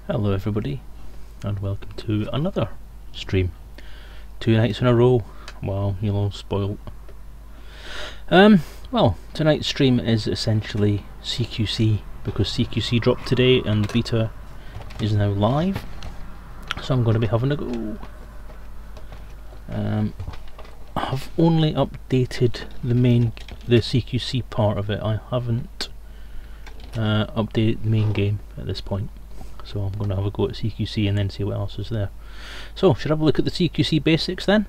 Hello everybody, and welcome to another stream. 2 nights in a row. Wow, you're all spoiled. Well, tonight's stream is essentially CQC, because CQC dropped today and beta is now live. So I'm going to be having a go. I've only updated the CQC part of it. I haven't updated the main game at this point. So I'm going to have a go at CQC and then see what else is there. So, should I have a look at the CQC basics then?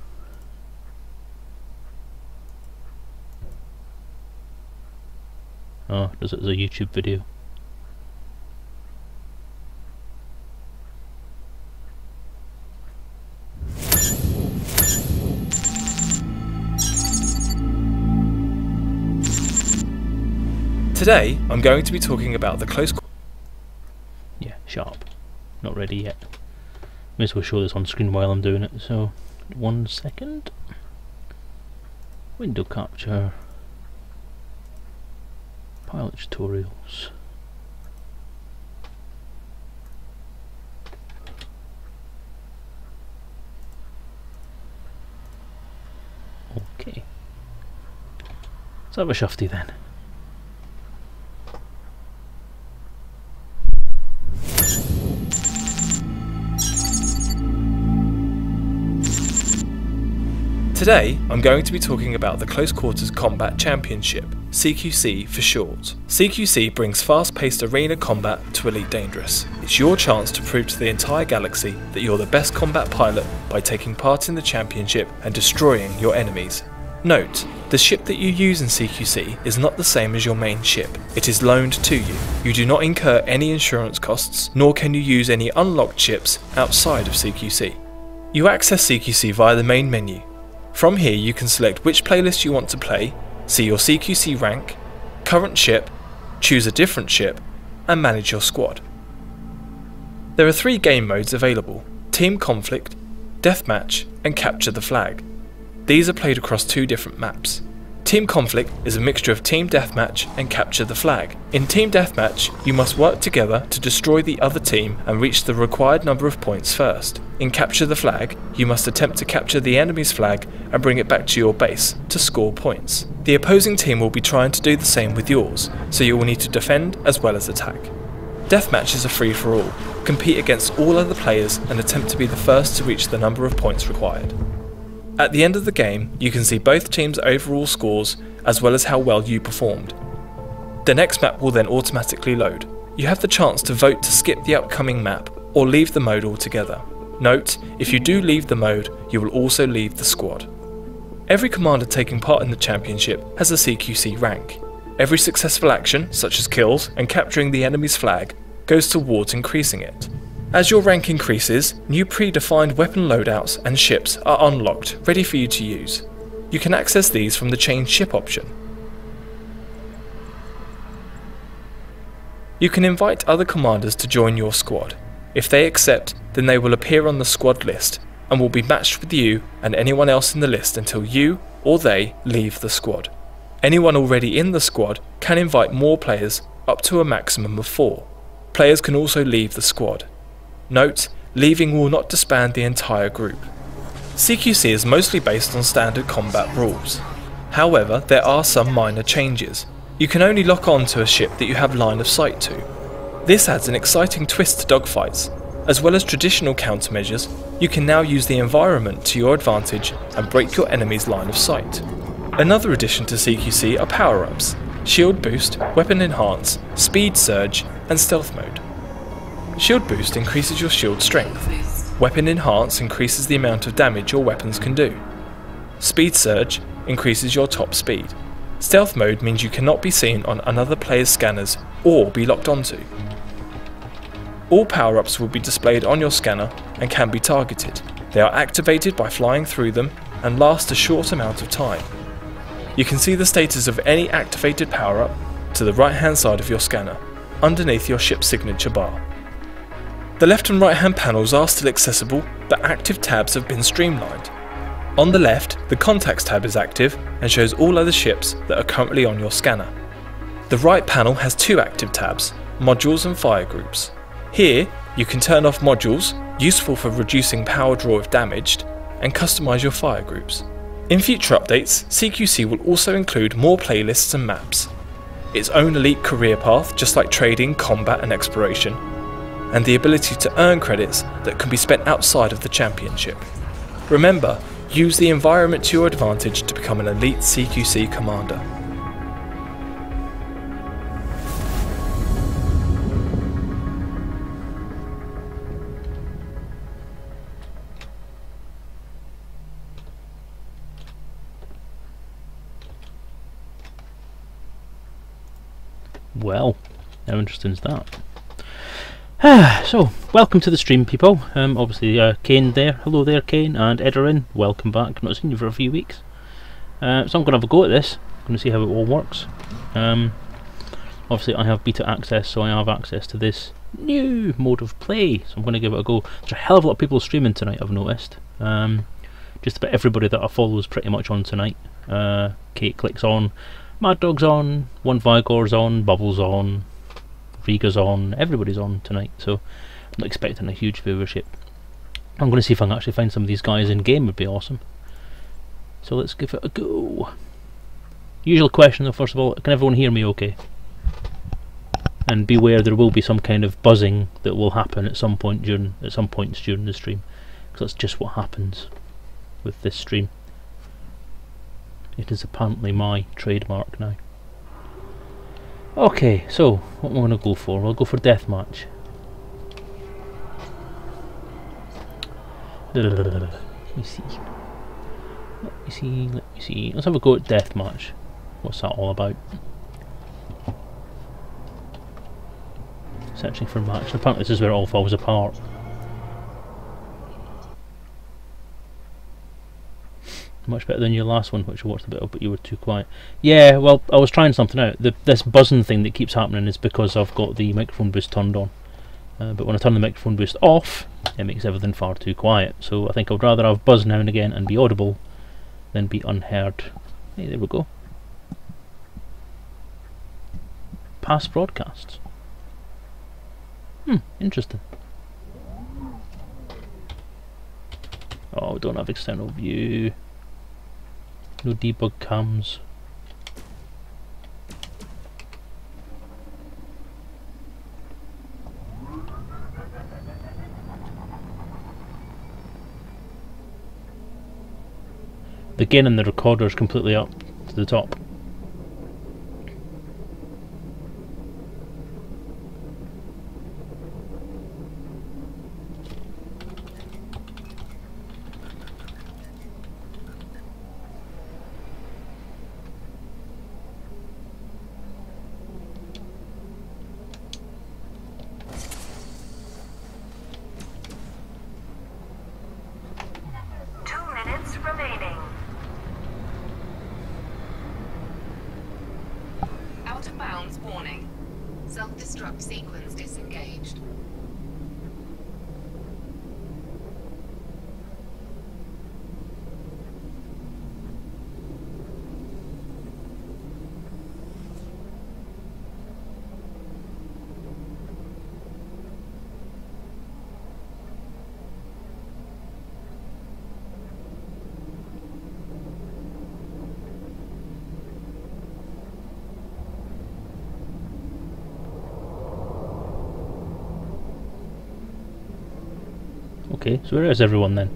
Oh, does it as a YouTube video? Today, I'm going to be talking about the close. Yeah, sharp. Not ready yet. May as well show this on screen while I'm doing it, so 1 second. Window capture. Pilot tutorials. Okay. Let's have a shufty then. Today, I'm going to be talking about the Close Quarters Combat Championship, CQC for short. CQC brings fast-paced arena combat to Elite Dangerous. It's your chance to prove to the entire galaxy that you're the best combat pilot by taking part in the championship and destroying your enemies. Note, the ship that you use in CQC is not the same as your main ship. It is loaned to you. You do not incur any insurance costs, nor can you use any unlocked ships outside of CQC. You access CQC via the main menu. From here you can select which playlist you want to play, see your CQC rank, current ship, choose a different ship, and manage your squad. There are 3 game modes available: Team Conflict, Deathmatch, and Capture the Flag. These are played across 2 different maps. Team Conflict is a mixture of Team Deathmatch and Capture the Flag. In Team Deathmatch, you must work together to destroy the other team and reach the required number of points first. In Capture the Flag, you must attempt to capture the enemy's flag and bring it back to your base to score points. The opposing team will be trying to do the same with yours, so you will need to defend as well as attack. Deathmatch is a free-for-all. Compete against all other players and attempt to be the first to reach the number of points required. At the end of the game, you can see both teams' overall scores as well as how well you performed. The next map will then automatically load. You have the chance to vote to skip the upcoming map or leave the mode altogether. Note, if you do leave the mode, you will also leave the squad. Every commander taking part in the championship has a CQC rank. Every successful action, such as kills and capturing the enemy's flag, goes towards increasing it. As your rank increases, new predefined weapon loadouts and ships are unlocked, ready for you to use. You can access these from the Change Ship option. You can invite other commanders to join your squad. If they accept, then they will appear on the squad list and will be matched with you and anyone else in the list until you or they leave the squad. Anyone already in the squad can invite more players, up to a maximum of 4. Players can also leave the squad. Note, leaving will not disband the entire group. CQC is mostly based on standard combat rules. However, there are some minor changes. You can only lock on to a ship that you have line of sight to. This adds an exciting twist to dogfights. As well as traditional countermeasures, you can now use the environment to your advantage and break your enemy's line of sight. Another addition to CQC are power-ups: Shield Boost, Weapon Enhance, Speed Surge, and Stealth Mode. Shield Boost increases your shield strength. Weapon Enhance increases the amount of damage your weapons can do. Speed Surge increases your top speed. Stealth Mode means you cannot be seen on another player's scanners or be locked onto. All power-ups will be displayed on your scanner and can be targeted. They are activated by flying through them and last a short amount of time. You can see the status of any activated power-up to the right-hand side of your scanner, underneath your ship's signature bar. The left and right hand panels are still accessible, but active tabs have been streamlined. On the left, the Contacts tab is active and shows all other ships that are currently on your scanner. The right panel has 2 active tabs, Modules and Fire Groups. Here, You can turn off modules, useful for reducing power draw if damaged, and customise your fire groups. In future updates, CQC will also include more playlists and maps, its own elite career path just like trading, combat and exploration, and the ability to earn credits that can be spent outside of the championship. Remember, use the environment to your advantage to become an elite CQC commander. Well, how interesting is that? So, welcome to the stream, people. Obviously, Kane there. Hello there, Kane, and Edarin. Welcome back. Not seen you for a few weeks. So I'm going to have a go at this. I'm going to see how it all works. Obviously, I have beta access, so I have access to this new mode of play. So I'm going to give it a go. There's a hell of a lot of people streaming tonight, I've noticed. Just about everybody that I follow is pretty much on tonight. Kate clicks on. Mad Dog's on, One Vigor's on, Bubbles on, Riga's on, everybody's on tonight, so I'm not expecting a huge viewership. I'm going to see if I can actually find some of these guys in game, would be awesome. So let's give it a go. Usual question though, first of all, can everyone hear me okay? And beware, there will be some kind of buzzing that will happen at some points during the stream, because that's just what happens with this stream. It is apparently my trademark now. Okay, so what am I going to go for? I'll go for deathmatch. Let me see. Let's have a go at deathmatch. What's that all about? Searching for match. Apparently this is where it all falls apart. Much better than your last one, which I watched a bit of, but you were too quiet. Yeah, well, I was trying something out. This buzzing thing that keeps happening is because I've got the microphone boost turned on. But when I turn the microphone boost off, it makes everything far too quiet. So I think I'd rather have buzz now and again and be audible than be unheard. Hey, there we go. Past broadcasts. Interesting. Oh, we don't have external view. No debug cams. The gain in the recorder is completely up to the top. Self-destruct sequence disengaged. Okay, so where is everyone then?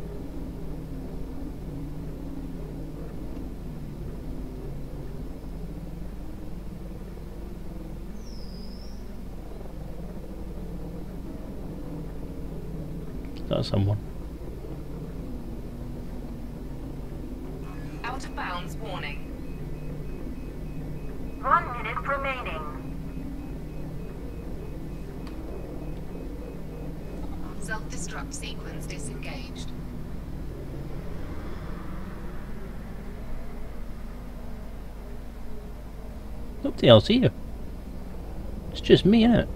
Is that someone? Out of bounds warning. 1 minute remaining. Self-destruct sequence disengaged. Nobody else here. It's just me, innit?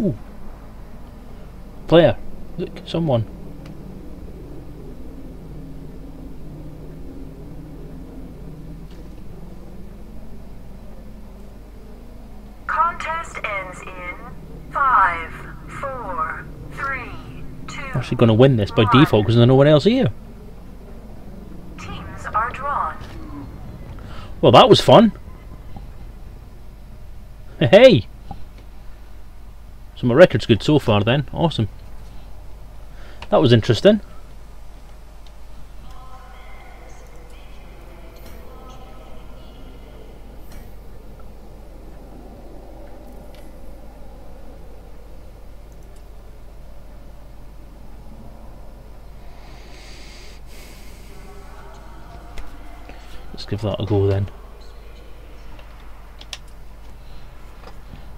Ooh. Player. Look, someone. Contest ends in 5, 4, 3, 2. I'm actually going to win this by default because there's no one else here. Teams are drawn. Well, that was fun. Hey! So my record's good so far then. Awesome. That was interesting. Let's give that a go then.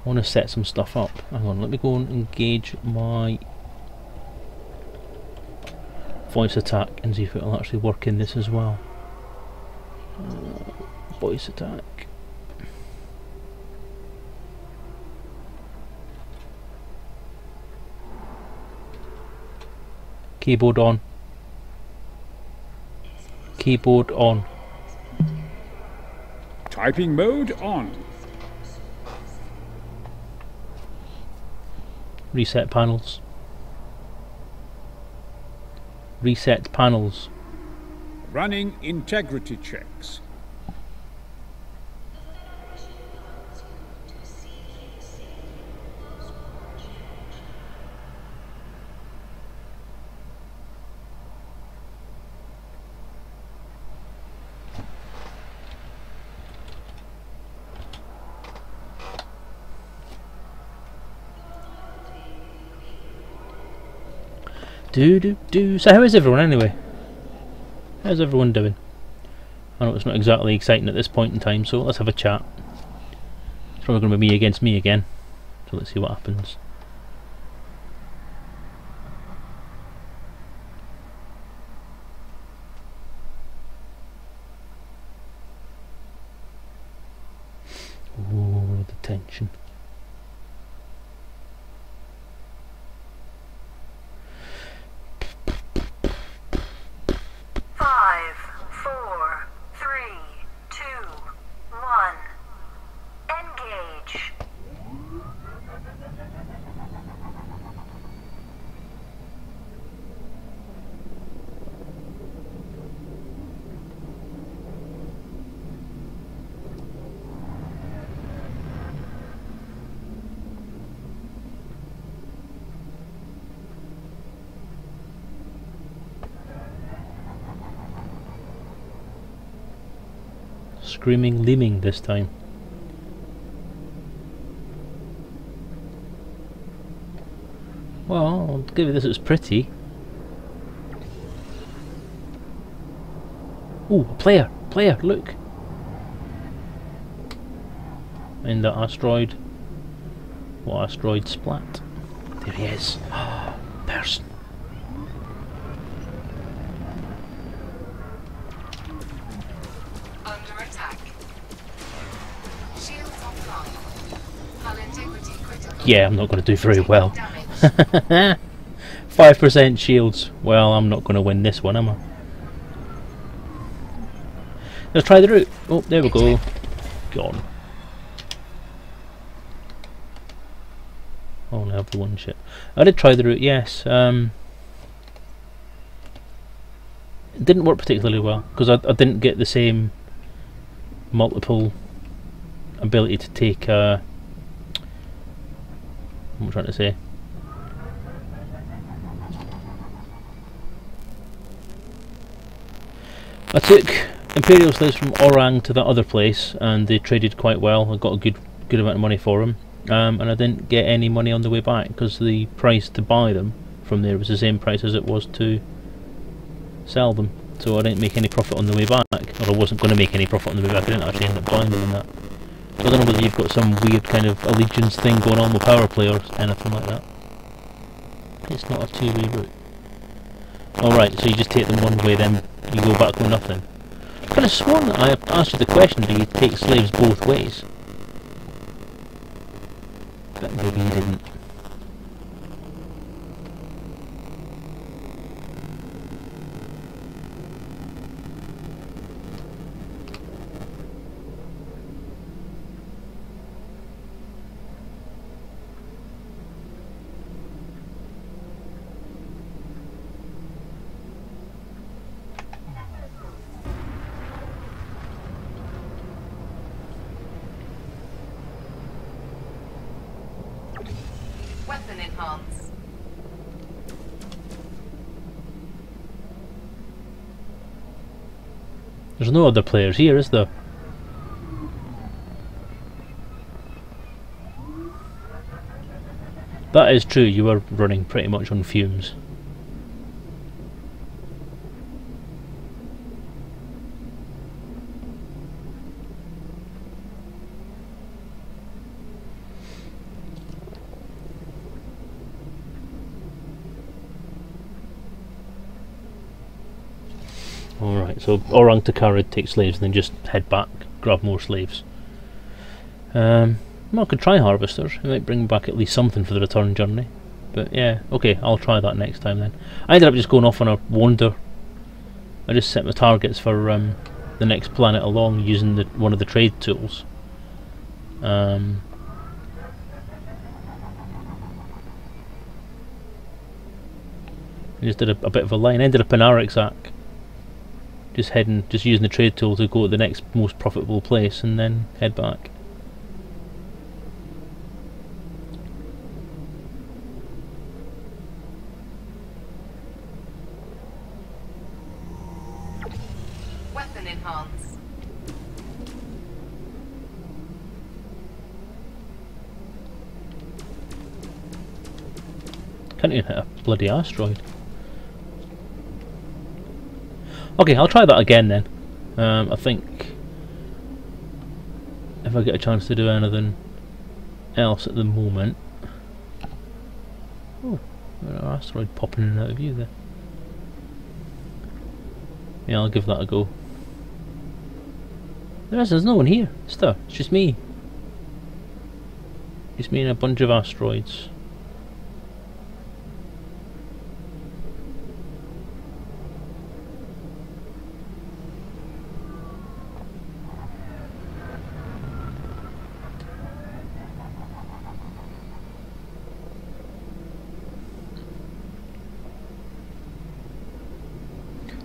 I want to set some stuff up. Hang on, let me go and engage my voice attack and see if it'll actually work in this as well. Voice attack. Keyboard on. Keyboard on. Typing mode on. Reset panels. Reset panels. Running integrity checks. So how is everyone anyway? How's everyone doing? I know it's not exactly exciting at this point in time, so let's have a chat. It's probably going to be me against me again, so let's see what happens. Ooh, the tension. Screaming Lemming this time. Well, I'll give it this, it's pretty. Ooh, a player! Player, look! In the asteroid. What asteroid? Splat. There he is. Person. Under attack. Shields offline. Hull integrity critical. Yeah, I'm not going to do very well. Damage. 5% shields. Well, I'm not going to win this one, am I? Let's try the route. Oh, there we go. Gone. I only have the one ship. I did try the route, yes. It didn't work particularly well because I didn't get the same multiple ability to take. What am I trying to say? I took Imperial slaves from Orang to that other place, and they traded quite well. I got a good amount of money for them, and I didn't get any money on the way back because the price to buy them from there was the same price as it was to sell them. So I didn't make any profit on the way back, or I wasn't going to make any profit on the way back. I didn't actually end up buying them in that. So I don't know whether you've got some weird kind of allegiance thing going on with power play or anything like that. It's not a two-way route. Alright, so you just take them one way, then you go back with nothing. I could have sworn that I asked you the question, do you take slaves both ways? But maybe you didn't. enhance. There's no other players here, is there? That is true, you are running pretty much on fumes. Alright, so Orang Takara take slaves and then just head back, grab more slaves. Well, I could try Harvesters, it might bring back at least something for the return journey. But yeah, okay, I'll try that next time then. I ended up just going off on a wander. I just set my targets for the next planet along using one of the trade tools. I just did a bit of a line, ended up in Arakzak. Just using the trade tool to go to the next most profitable place and then head back. Weapon enhance. Can't even hit a bloody asteroid. Okay, I'll try that again then. I think if I get a chance to do anything else at the moment. Oh, an asteroid popping in and out of view there. Yeah, I'll give that a go. There's no one here. It's just me. Just me and a bunch of asteroids.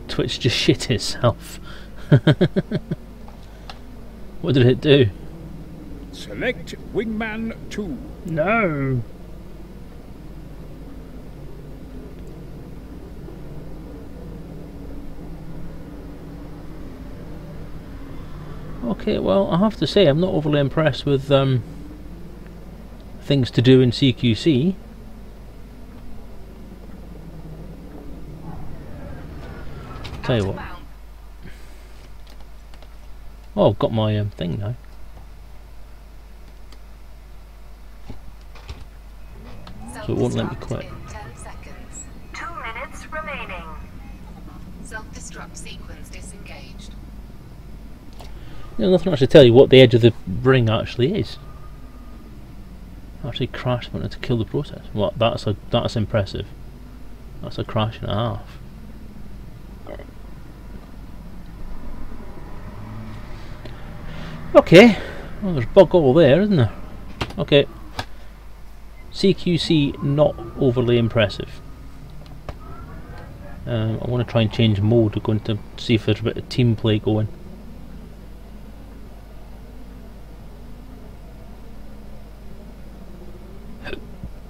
Twitch just shit itself. What did it do? Select Wingman 2. No. Okay, well, I have to say I'm not overly impressed with things to do in CQC. Tell you what. Oh, I've got my thing now. So it won't let me quit. 10 seconds. 2 minutes remaining. Self-destruct sequence disengaged. There's nothing actually to tell you what the edge of the ring actually is. Actually crashed wanted to kill the process. Well, that's impressive. That's a crash and a half. Okay, well there's bug all there, isn't there? Okay. CQC not overly impressive. I want to try and change mode. We're going to see if there's a bit of team play going.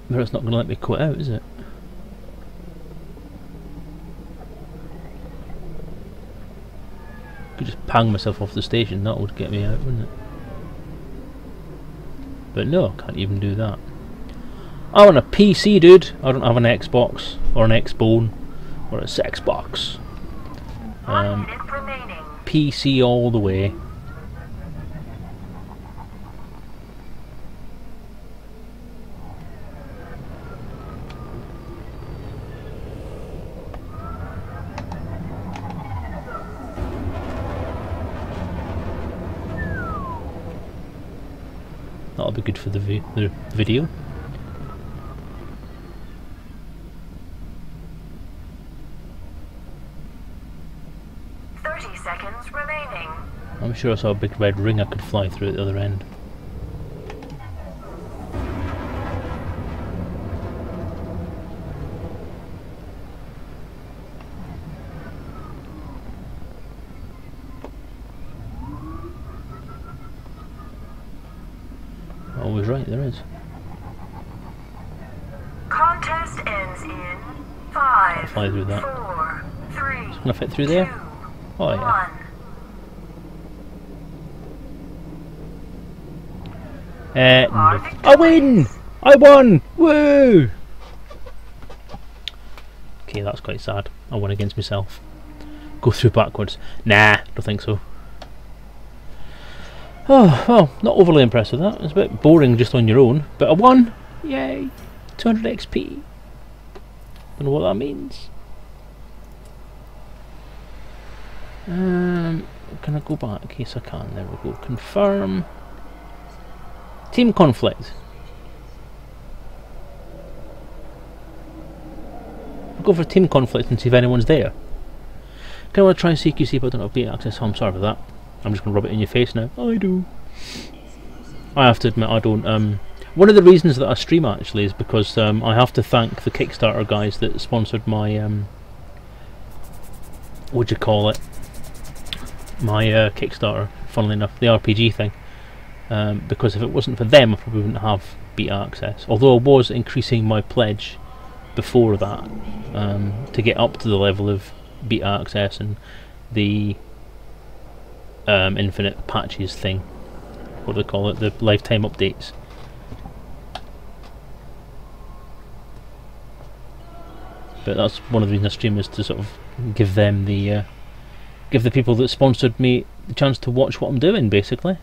But it's not going to let me quit out, is it? Could just pang myself off the station, that would get me out, wouldn't it? But no, I can't even do that. I want a PC, dude. I don't have an Xbox or an Xbone or a Sexbox. 1 minute remaining. PC all the way. That'll be good for the video. Seconds remaining. I'm sure I saw a big red ring I could fly through at the other end. Always right, there is. fly through that. 4, 3, Can I fit through there? 2, Oh yeah. 1. No. I win! I won! Woo! Okay, that's quite sad. I won against myself. Go through backwards. Nah, don't think so. Oh, well, not overly impressed with that. It's a bit boring just on your own. But I won! Yay! 200 XP. Don't know what that means. Can I go back? Yes, I can. There we go. Confirm. Team conflict. I'll go for team conflict and see if anyone's there. Can I want to try and CQC but I don't have beta access? Oh, I'm sorry for that. I'm just going to rub it in your face now. I do. I have to admit I don't. One of the reasons that I stream actually is because I have to thank the Kickstarter guys that sponsored my what do you call it? My Kickstarter, funnily enough, the RPG thing. Because if it wasn't for them, I probably wouldn't have beta access. Although I was increasing my pledge before that to get up to the level of beta access and the infinite patches thing. What do they call it? The lifetime updates. But that's one of the reasons I stream, is to sort of give them the give the people that sponsored me the chance to watch what I'm doing, basically.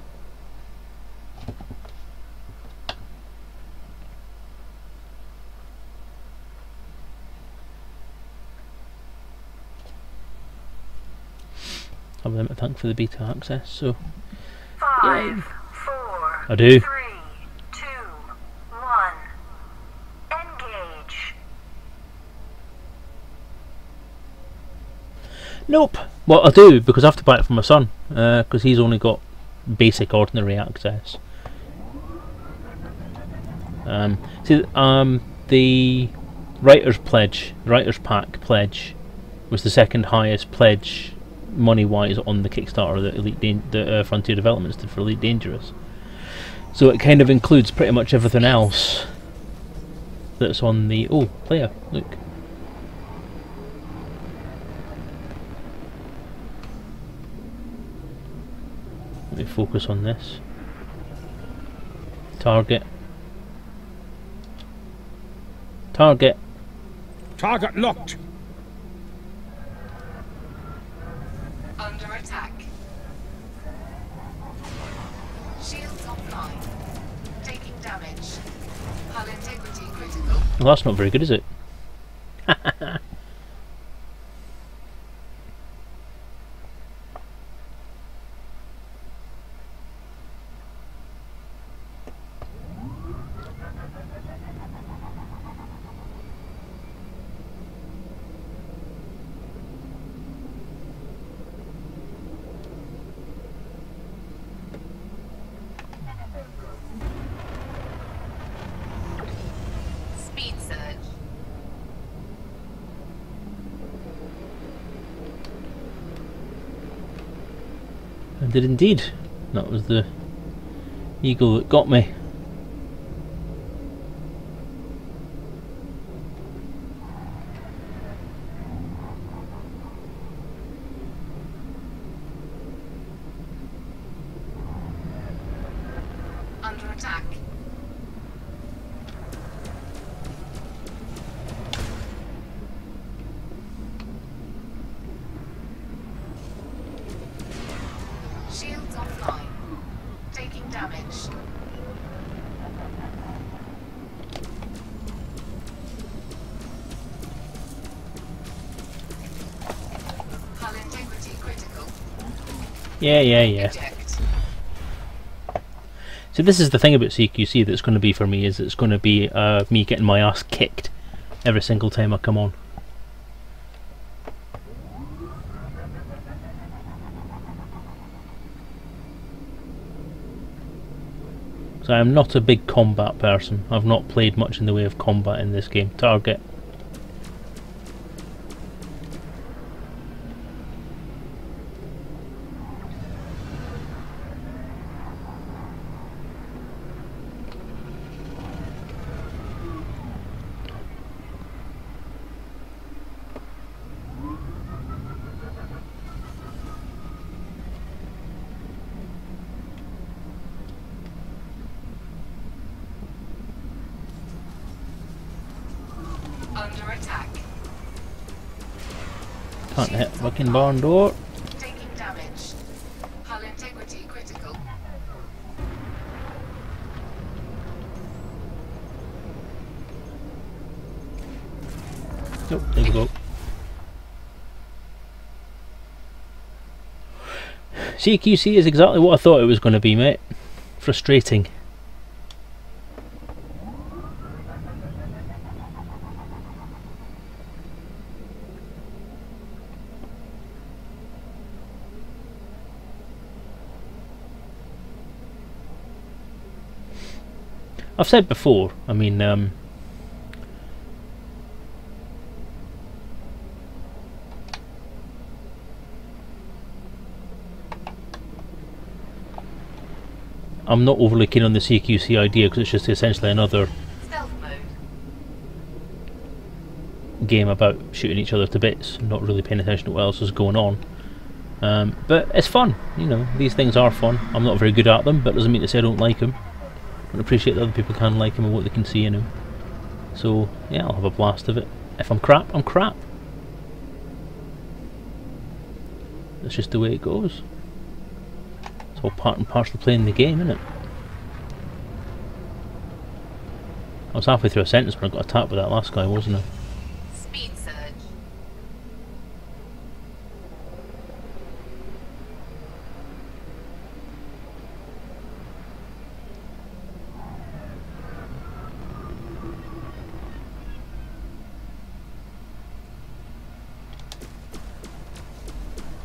Have them to thank for the beta access, so 5, yay. 4, I do. 3, 2, 1. Engage. Nope. Well, I do, because I have to buy it for my son, because he's only got basic ordinary access. See, the writer's pledge, writer's pack pledge, was the second highest pledge money-wise on the Kickstarter that Frontier Developments did for Elite Dangerous. So it kind of includes pretty much everything else that's on the... Oh, player, look. Let me focus on this. Target. Target. Target locked. Under attack. Shields offline. Taking damage. Hull integrity critical. Well, that's not very good, is it? Speed surge. I did indeed. That was the eagle that got me. Under attack. Shields offline. Taking damage. Hull integrity critical. Yeah. Eject. So this is the thing about CQC that's going to be for me, is it's going to be me getting my ass kicked every single time I come on. So I'm not a big combat person. I've not played much in the way of combat in this game. Target. Can't hit fucking barn door. Taking damage. Hull integrity critical. Nope, there we go. CQC is exactly what I thought it was going to be, mate. Frustrating. I've said before, I mean, I'm not overly keen on the CQC idea because it's just essentially another Stealth mode. game about shooting each other to bits, not really paying attention to what else is going on. But it's fun, you know, these things are fun. I'm not very good at them, but doesn't mean to say I don't like them. I appreciate that other people can like them and what they can see in them. So yeah, I'll have a blast of it. If I'm crap, I'm crap. That's just the way it goes. It's all part and parcel of playing the game, isn't it? I was halfway through a sentence when I got attacked by that last guy, wasn't I? Speed surge.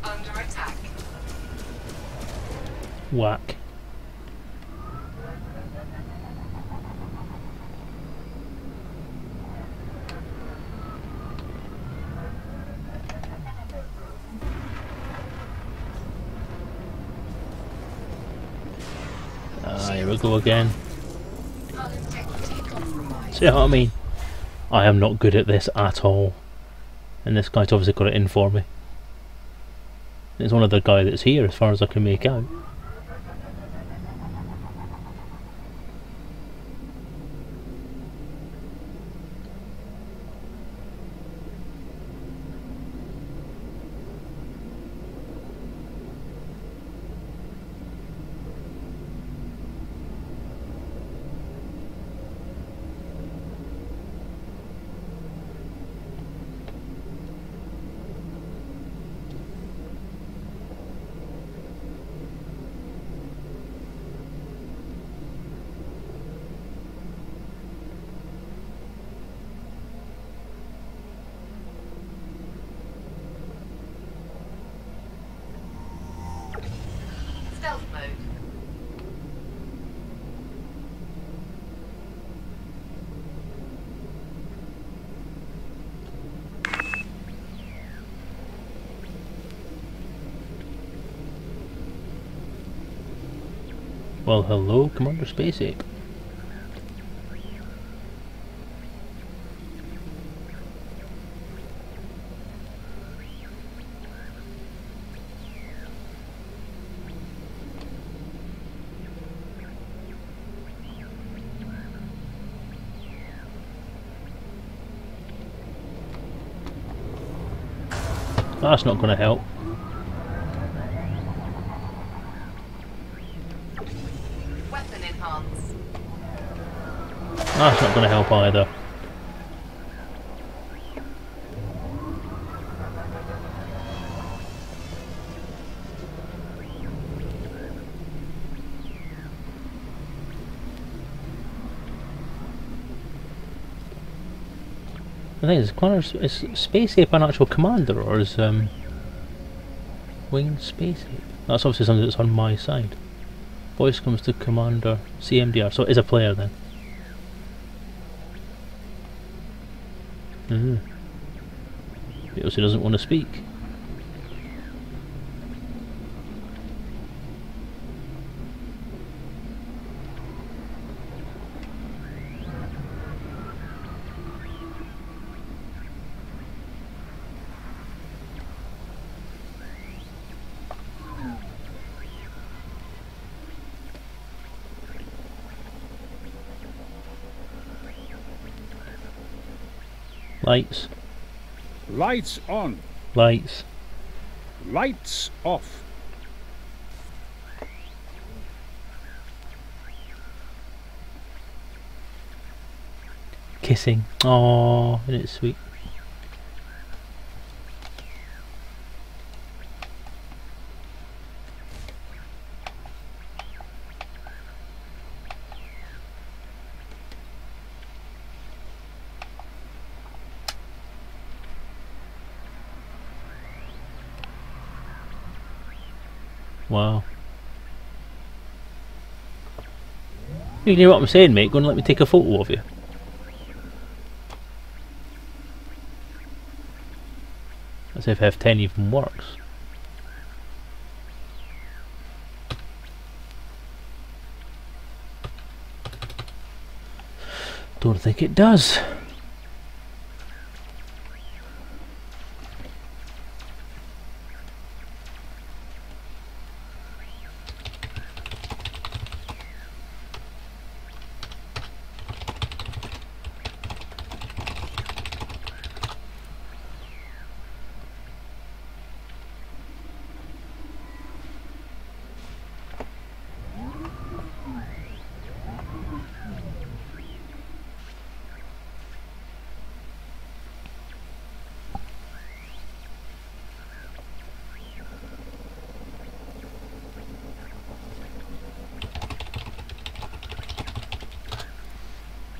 Under attack. Whack. Here we go again. Hull integrity compromised. See what I mean? I am not good at this at all. And this guy's obviously got it in for me. There's one other guy that's here as far as I can make out. Stealth mode. Well, hello, Commander Space Ape. That's not going to help. Weapon enhance. That's not going to help either. The thing is Space Ape an actual commander, or is Winged Space Ape? That's obviously something that's on my side. Voice comes to Commander CMDR, so it is a player then. He also doesn't want to speak. Lights. Lights on. Lights. Lights off. Kissing. Oh, isn't it sweet? Wow. You hear what I'm saying, mate? Go and let me take a photo of you. As if F10 even works. Don't think it does.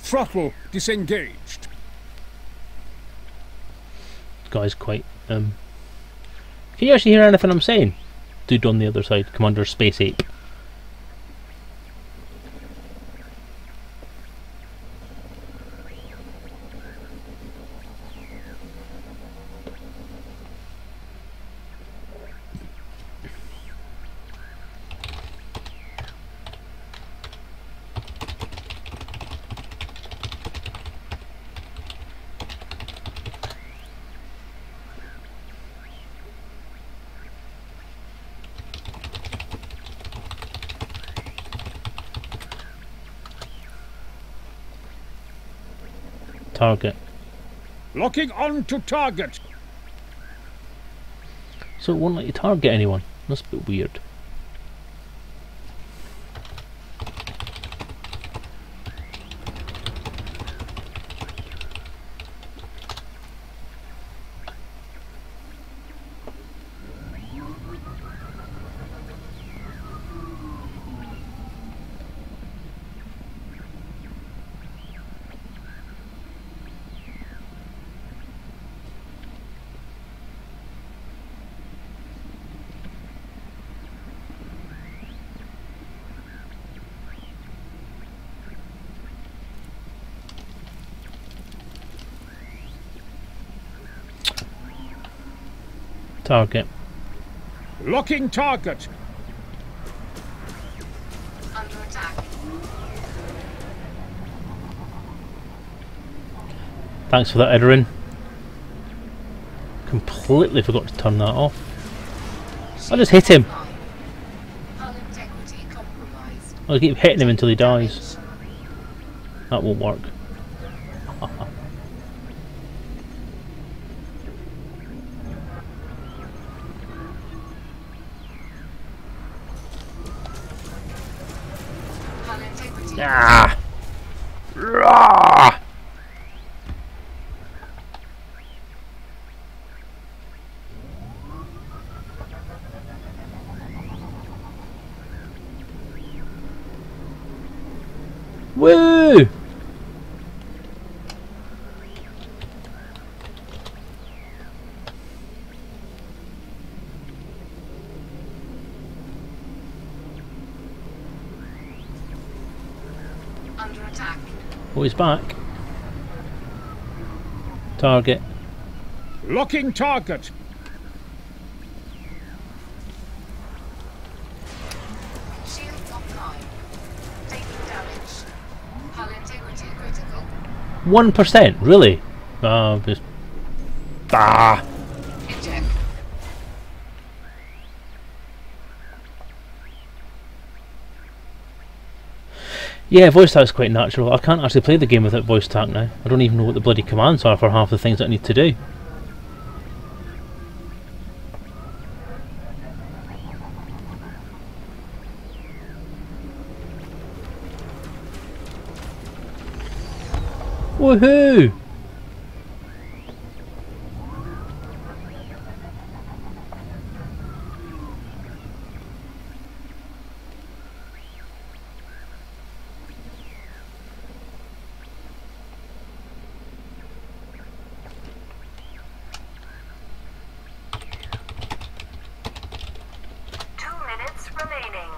Throttle disengaged. This guy's quite Can you actually hear anything I'm saying? Dude on the other side, Commander Space Ape. Target. Locking on to target. So it won't let you target anyone. That's a bit weird. Target. Locking target. Under attack. Thanks for that, Edorin. Completely forgot to turn that off. I just hit him. Hull integrity compromised. I'll keep hitting him until he dies. That won't work. Hull integrity. Ah! Rah! Woo! Under attack. Oh, he's back. Target. Locking target. Shields offline. Taking damage. Hull integrity critical. 1%? Really? Just... Ah! Eject. Yeah, voice tac's quite natural. I can't actually play the game without voice tac now. I don't even know what the bloody commands are for half the things that I need to do. Woohoo! Remaining.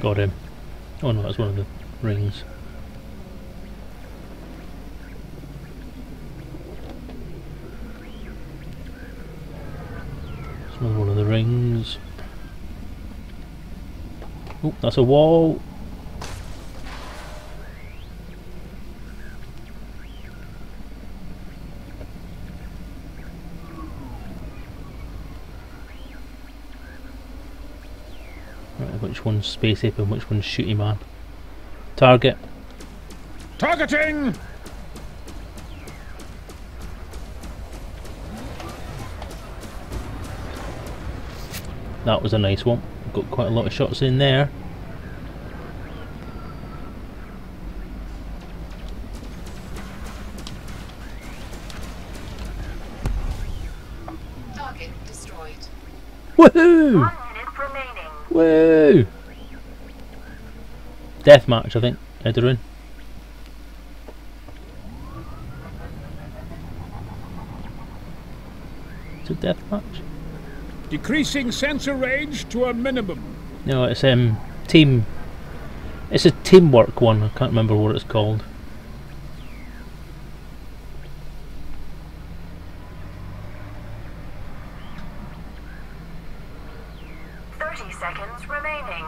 Got him. Oh no, that's one of the rings. That's another one of the rings. Oh, that's a wall. Which one's Space Ape and which one's Shooty Man? Target. Targeting! That was a nice one. Got quite a lot of shots in there. Target destroyed. Woohoo! 1 minute remaining. Woo! Deathmatch, I think. Edarin. It's a deathmatch. Decreasing sensor range to a minimum. No, it's team. It's a teamwork one. I can't remember what it's called. Seconds remaining.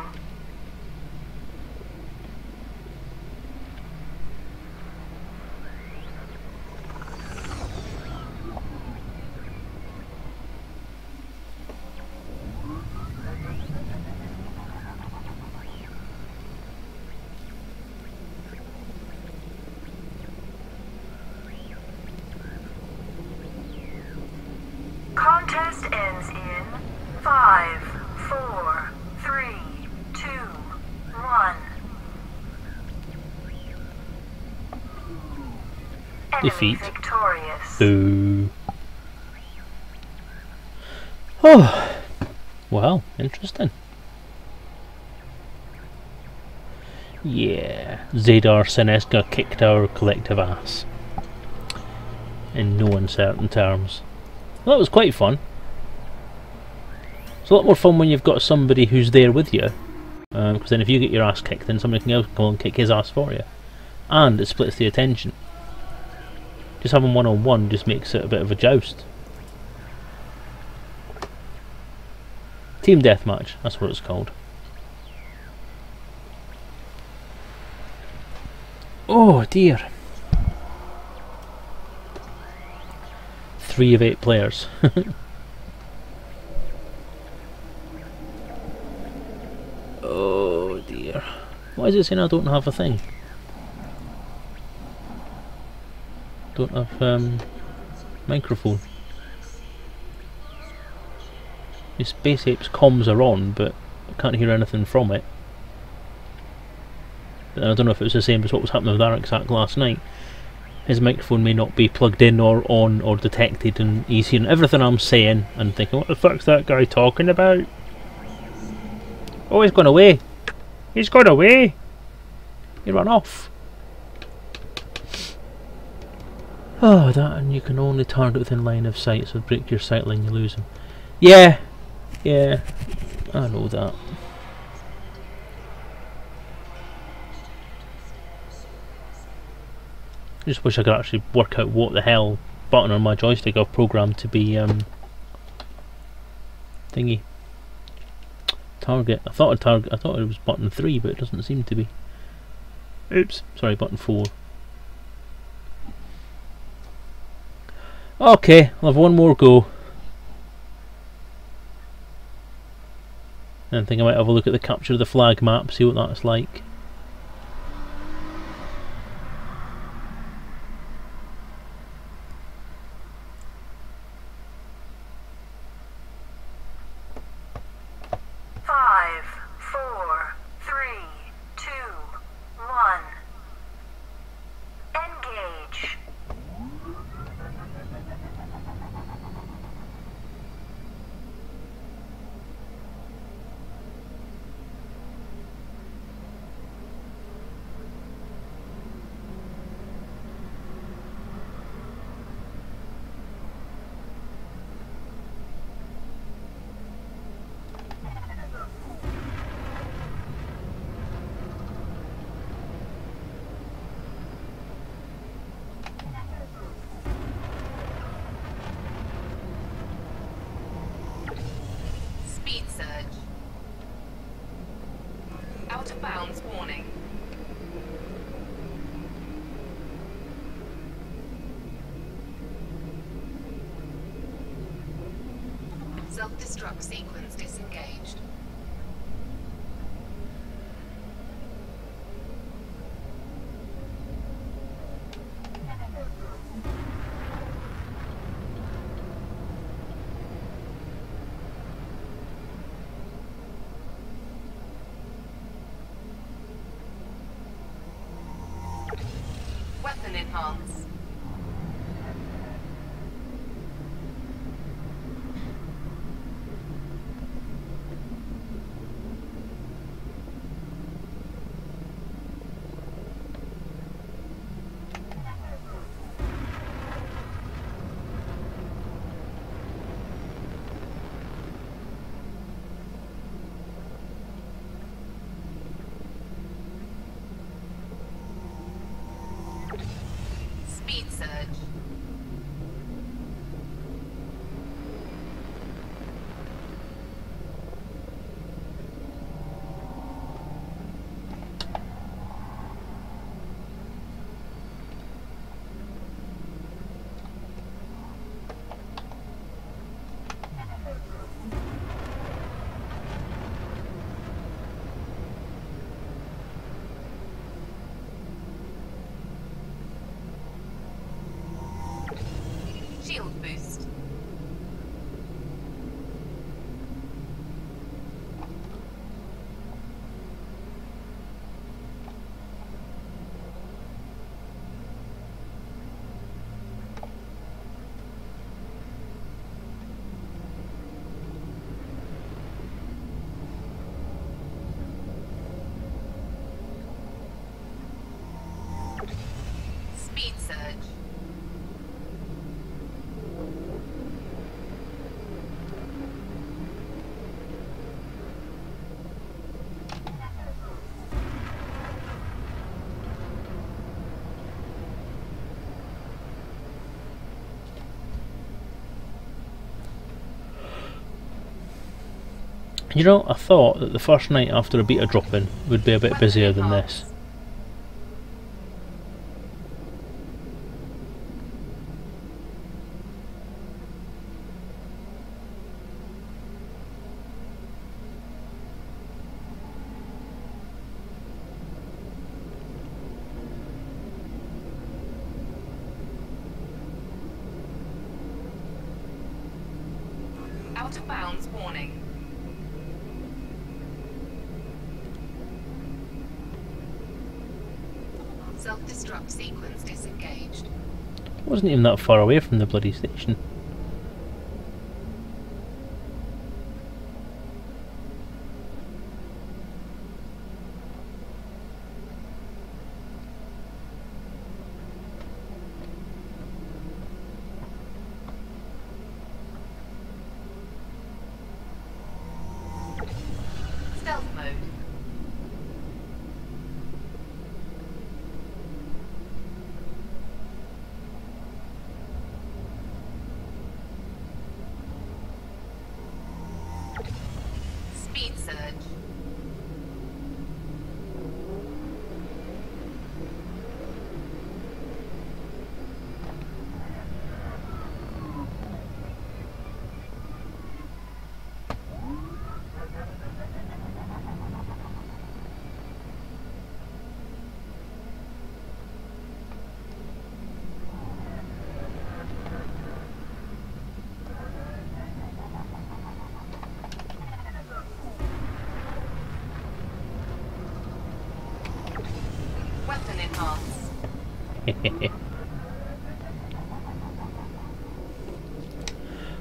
Contest ends in 5, 4, 3, 2, 1. Defeat. Enemy victorious. Boo. Oh, well, interesting. Yeah, Zadar Seneska kicked our collective ass. In no uncertain terms. Well, that was quite fun. It's a lot more fun when you've got somebody who's there with you. Because then if you get your ass kicked, then somebody else can go and kick his ass for you. And it splits the attention. Just having one-on-one just makes it a bit of a joust. Team Deathmatch, that's what it's called. Oh dear. 3 of 8 players. Oh dear. Why is it saying I don't have a thing? Don't have microphone. The Space Ape's comms are on, but I can't hear anything from it. But I don't know if it was the same as what was happening with Arakzak last night. His microphone may not be plugged in or on or detected, and he's hearing everything I'm saying and thinking, what the fuck's that guy talking about? Oh, he's gone away. He's gone away. He ran off. Oh, that, and you can only target within line of sight, so break your sight line, you lose him. Yeah, yeah, I know that. I just wish I could actually work out what the hell button on my joystick I've programmed to be thingy. Target. I thought it was button 3, but it doesn't seem to be. Oops, sorry, button 4. Okay, I'll have one more go. And I think I might have a look at the capture of the flag map, see what that's like. Self-destruct sequence disengaged. Weapon enhance. Speed surge. Shield boost. Speed surge. You know, I thought that the first night after a beta drop-in would be a bit busier than this. Out of bounds warning. Self-destruct sequence disengaged. Wasn't even that far away from the bloody station. Stealth mode. Speed surge. Weapon enhance.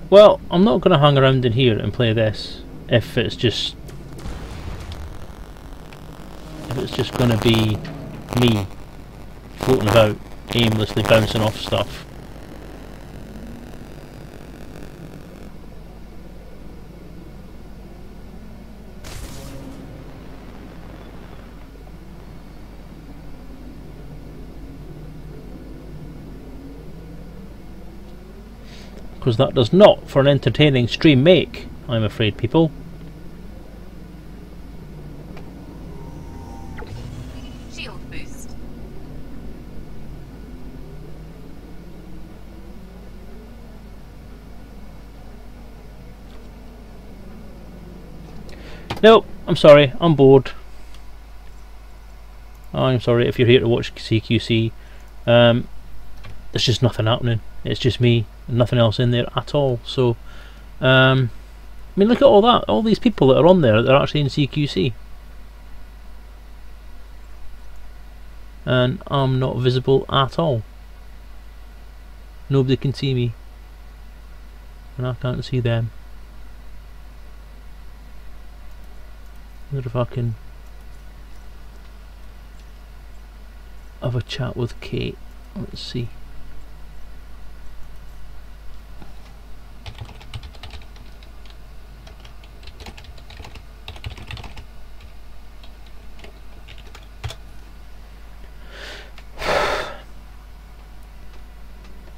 Well, I'm not going to hang around in here and play this if it's just going to be me floating about aimlessly bouncing off stuff. Because that does not for an entertaining stream make, I'm afraid, people. Shield boost. Nope, I'm sorry, I'm bored. I'm sorry if you're here to watch CQC. There's just nothing happening. It's just me and nothing else in there at all. So, I mean, look at all that. All these people that are on there, they're actually in CQC. And I'm not visible at all. Nobody can see me. And I can't see them. I wonder if I can have a chat with Kate. Let's see.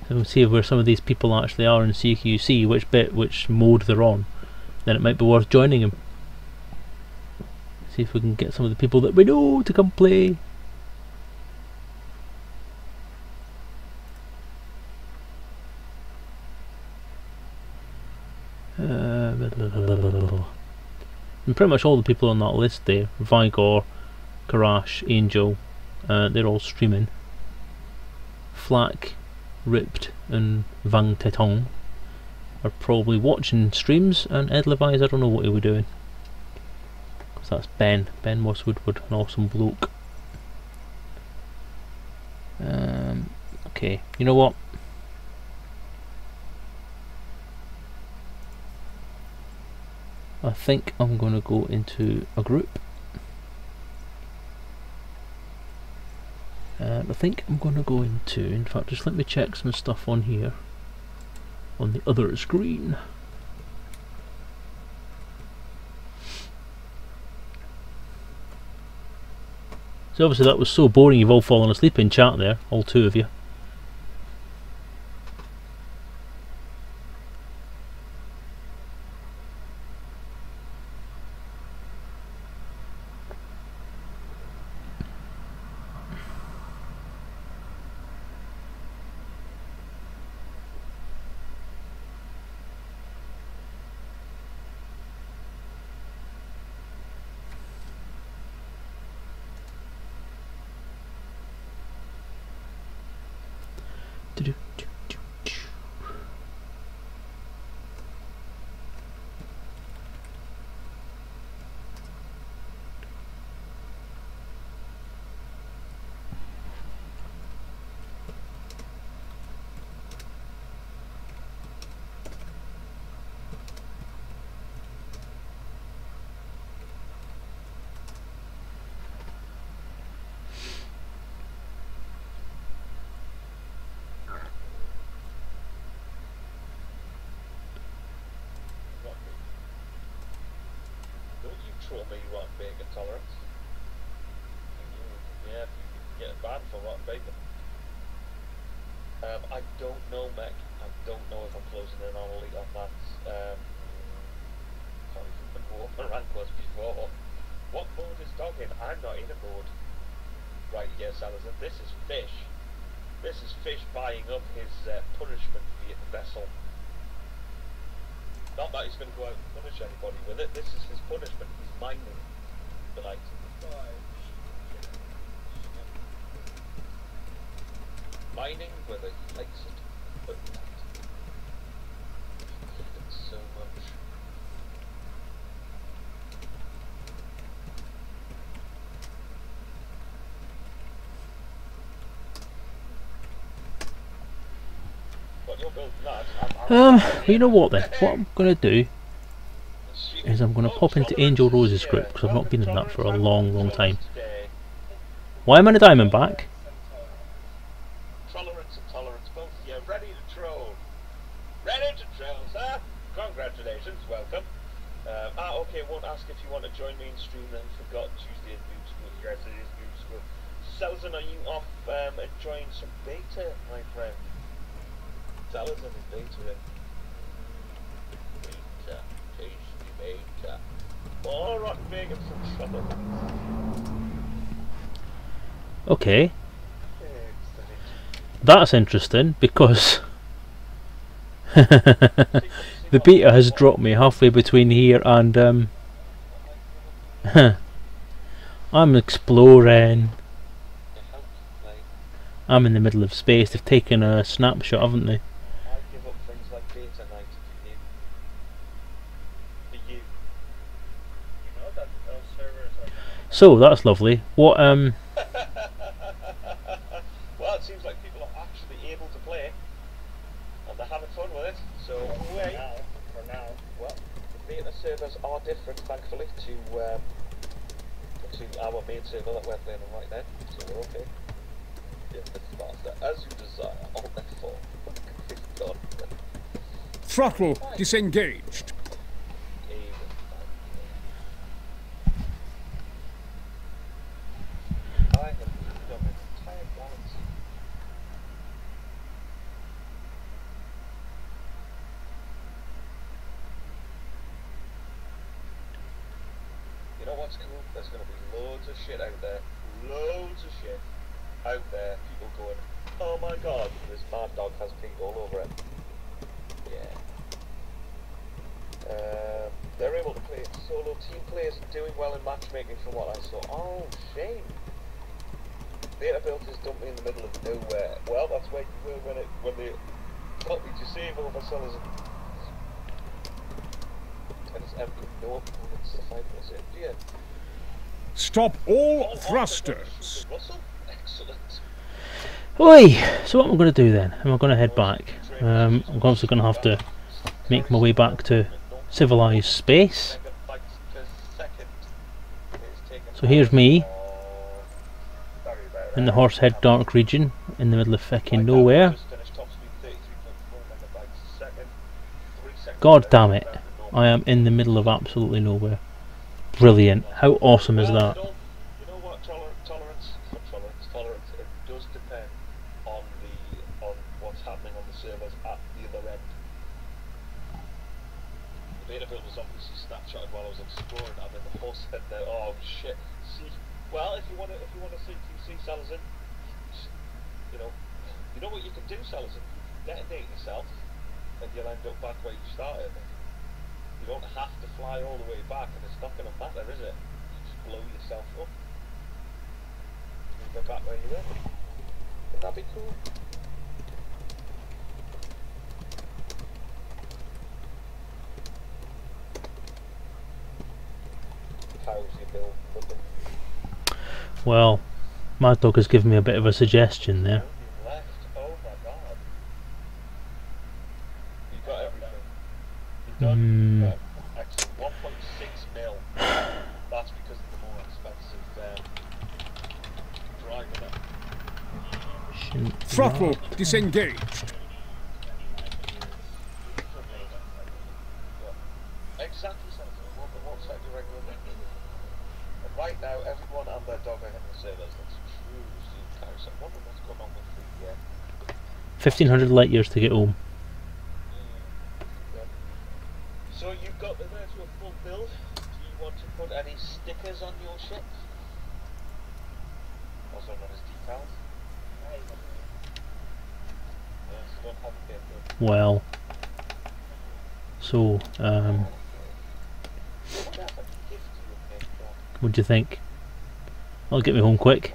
So we'll see where some of these people actually are in CQC, which mode they're on. Then it might be worth joining them. See if we can get some of the people that we know to come play. And pretty much all the people on that list there, Vigor, Karash, Angel, they're all streaming. Flak, Ripped and Vang Tetong are probably watching streams, and Ed Levi's, I don't know what he was doing. Because that's Ben Moss Woodward, an awesome bloke. Okay, you know what? I think I'm going to go into a group. And I think I'm going to go into, in fact, just let me check some stuff on here, on the other screen. So obviously that was so boring you've all fallen asleep in chat there, all two of you. Told me you want bacon tolerance. Yeah, you get banned for rotten bacon. I don't know, Mech. I don't know if I'm closing in on a leak on that. Can't even remember what my rank was before. What board is dogging? I'm not in a board. Right, yes, Selezen. This is Fish. This is Fish buying up his punishment via the vessel. Not that he's going to go out and punish anybody with it. This is his punishment. He's mining tonight. Mining whether he likes it or not. I hate it so much. What you're building that? You know what then? What I'm going to do is I'm going to pop into Angel Rose's group, because I've not been in that for a long time. Why am I in a Diamondback? Tolerance and tolerance, both of you ready to troll. Ready to troll, sir? Congratulations, welcome. Okay, I won't ask if you want to join me in stream then. Forgot Tuesday at Boot School. Yes, it is Boot School. Selezen, are you off enjoying some beta, my friend? Selezen is beta. Beta. Tasty beta. More rotten bacon for trouble. Okay. That's interesting, because the beta has dropped me halfway between here and I'm exploring. The help play. I'm in the middle of space. They've taken a snapshot, haven't they? I give up things like data night for you. For you. You know that those servers are... So that's lovely. What Well, it seems like people are actually able to play, and they're having fun with it. So wait. For now. Well, the beta servers are different, thankfully, to our main server that we're playing on right now. So we're okay. Yeah, it's faster. As you desire. Alt F4. God. Throttle disengaged. I have moved on an entire galaxy. You know what's cool? There's going to be loads of shit out there. Loads of shit out there. People going, oh my god, this mad dog has pink all over it. Yeah. They're able to play solo team players and doing well in matchmaking from what I saw. Oh, shame. Beta builders dumped me in the middle of nowhere. Well, that's where you were when they got me to save over Selezen. And it's empty, no opponents to fight for it. Yeah. Stop all thrusters. Russell? Excellent. Oi! So what am I going to do then? Am I going to head back? I'm obviously going to have to make my way back to civilized space. So here's me in the Horsehead Dark region in the middle of fucking nowhere. God damn it, I am in the middle of absolutely nowhere. Brilliant. How awesome is that? You know what, tolerance, it does depend on what's happening on the servers at the other end. The beta build was obviously snapshotted while I was exploring. I'm in the Horsehead now. Oh shit. See, well, if you want to see Selezen, you know what you can do, Selezen. Detonate yourself, and you'll end up back where you started. You don't have to fly all the way back, and it's not going to matter, is it? You just blow yourself up. You go back where you were. Wouldn't that be cool? How's your build looking? Well, Mad Dog has given me a bit of a suggestion there. You've left. Oh my god. You've got everything. You've done. Excellent. 1.6 mil. That's because of the more expensive driver there. Throttle disengaged. Exactly, Senator. What set your regular ranking? And right now, everyone and their dog are hitting the sailors. That's true. Steve Carris. I wonder what's going on with the 1500 light years to get home. yeah. So you've got the there to a full build. Do you want to put any stickers on your ship? Also known as decals. Yes, don't have a bit of Well, so what do you think? I'll get me home quick.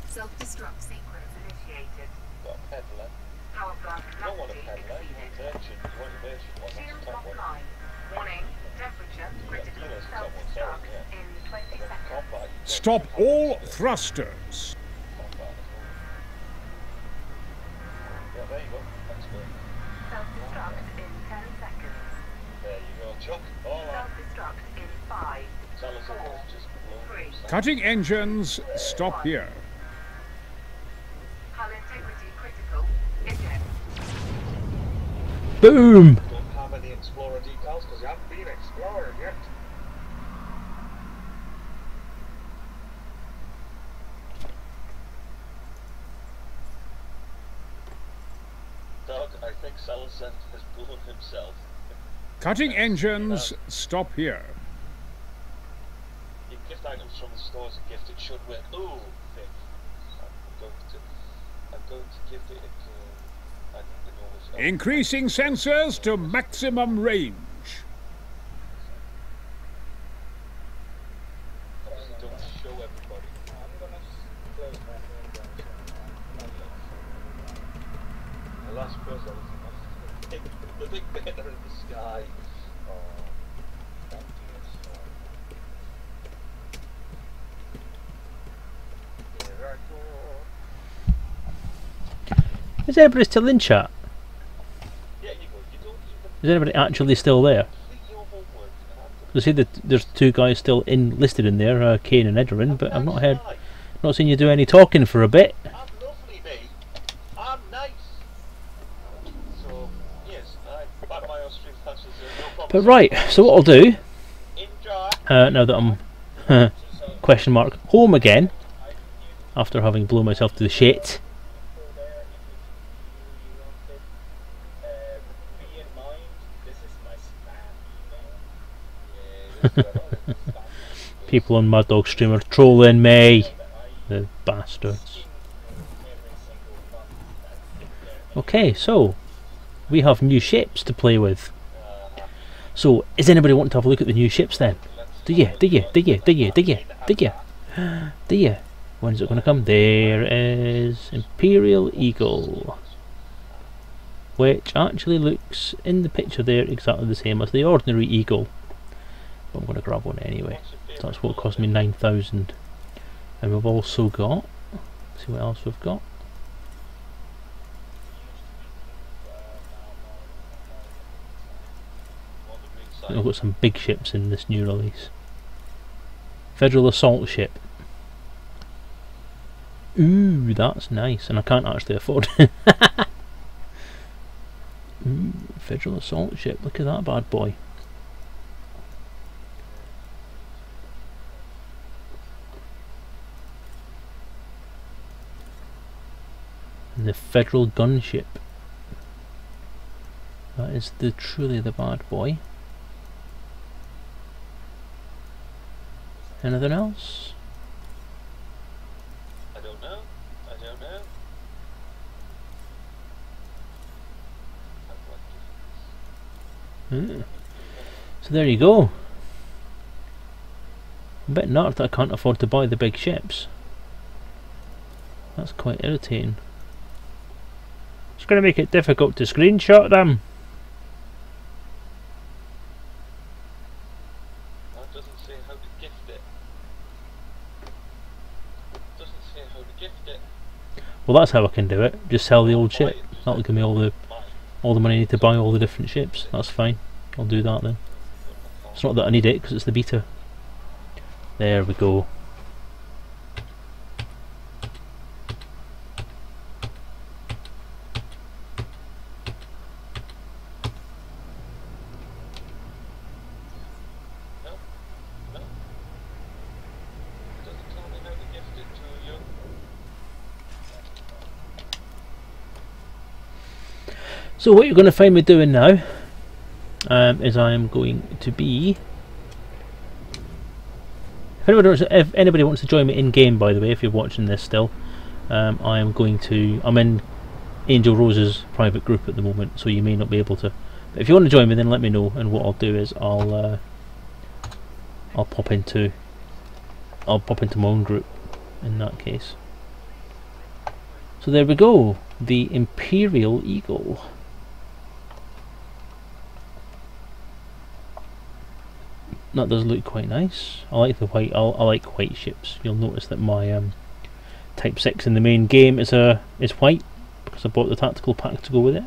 Self-destruct sequence initiated. got a peddler. Power plant You don't want a capacity peddler, you want exceeded. merchant. You want your merchant one, that's Shield the top one. offline. Warning. Temperature critical. dealers, top one, Self-destruct sorry, in 20 And then seconds. combat, you Stop all thrusters. combat as well. Yeah, there you go. Expert. Self-destruct in 10 seconds. There you go, Chuck. Alright. Self-destruct in 5. Selezen has just blown himself. Cutting engines. Stop here. Hull integrity critical. Eject. Boom! Don't have any Explorer decals because you haven't been exploring yet. Doug, I think Selezen has blown himself. Cutting engines. Stop here. You can gift items from the stores and gift it should work. Ooh, Vic. I'm going to gift it I think the normal Increasing sensors to maximum range. last person. The big banner in the sky. Oh, thank you. Here I go. Is anybody still in chat? Yeah, you go. You don't even Is anybody actually still there? complete your homework. I see that there's two guys still listed in there, Kane and Edorin, but I've not seen you do any talking for a bit. I'm lovely, me. I'm nice. So, yes, I'm back to my own stream patches. No problem. But right, so what I'll do, Enjoy. now that I'm question mark home again, after having blown myself to the shit. People on Mad Dog Streamer trolling me, the bastards. Okay, so we have new ships to play with. So, is anybody wanting to have a look at the new ships then? Do you? When's it going to come? There is Imperial Eagle, which actually looks in the picture there exactly the same as the ordinary Eagle. But I'm going to grab one anyway. So that's what cost me 9,000. And we've also got, see what else we've got. We've got some big ships in this new release. Federal Assault Ship. Ooh, that's nice, and I can't actually afford it. Ooh, Federal Assault Ship, look at that bad boy. And the Federal Gunship. That is truly the bad boy. Anything else? I don't know. So there you go. I'm a bit nutted that I can't afford to buy the big ships. That's quite irritating. It's going to make it difficult to screenshot them. That doesn't say how to gift it. Doesn't say how to gift it. Well, that's how I can do it. Just sell the old ship. That'll give me all the money I need to buy all the different ships. That's fine. I'll do that then. It's not that I need it because it's the beta. There we go. So what you're going to find me doing now is I am going to be... If anybody wants to join me in game, by the way, if you're watching this still, I'm in Angel Rose's private group at the moment, so you may not be able to. But if you want to join me, then let me know, and what I'll do is I'll pop into my own group in that case. So there we go, the Imperial Eagle. That does look quite nice. I like the white. I like white ships. You'll notice that my Type 6 in the main game is white because I bought the tactical pack to go with it.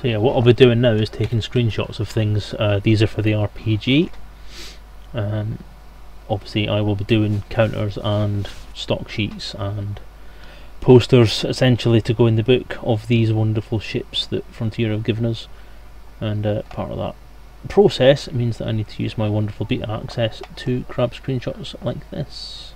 So yeah, what I'll be doing now is taking screenshots of things. These are for the RPG. Obviously I will be doing counters and stock sheets and posters essentially to go in the book of these wonderful ships that Frontier have given us. And part of that process means that I need to use my wonderful beta access to grab screenshots like this.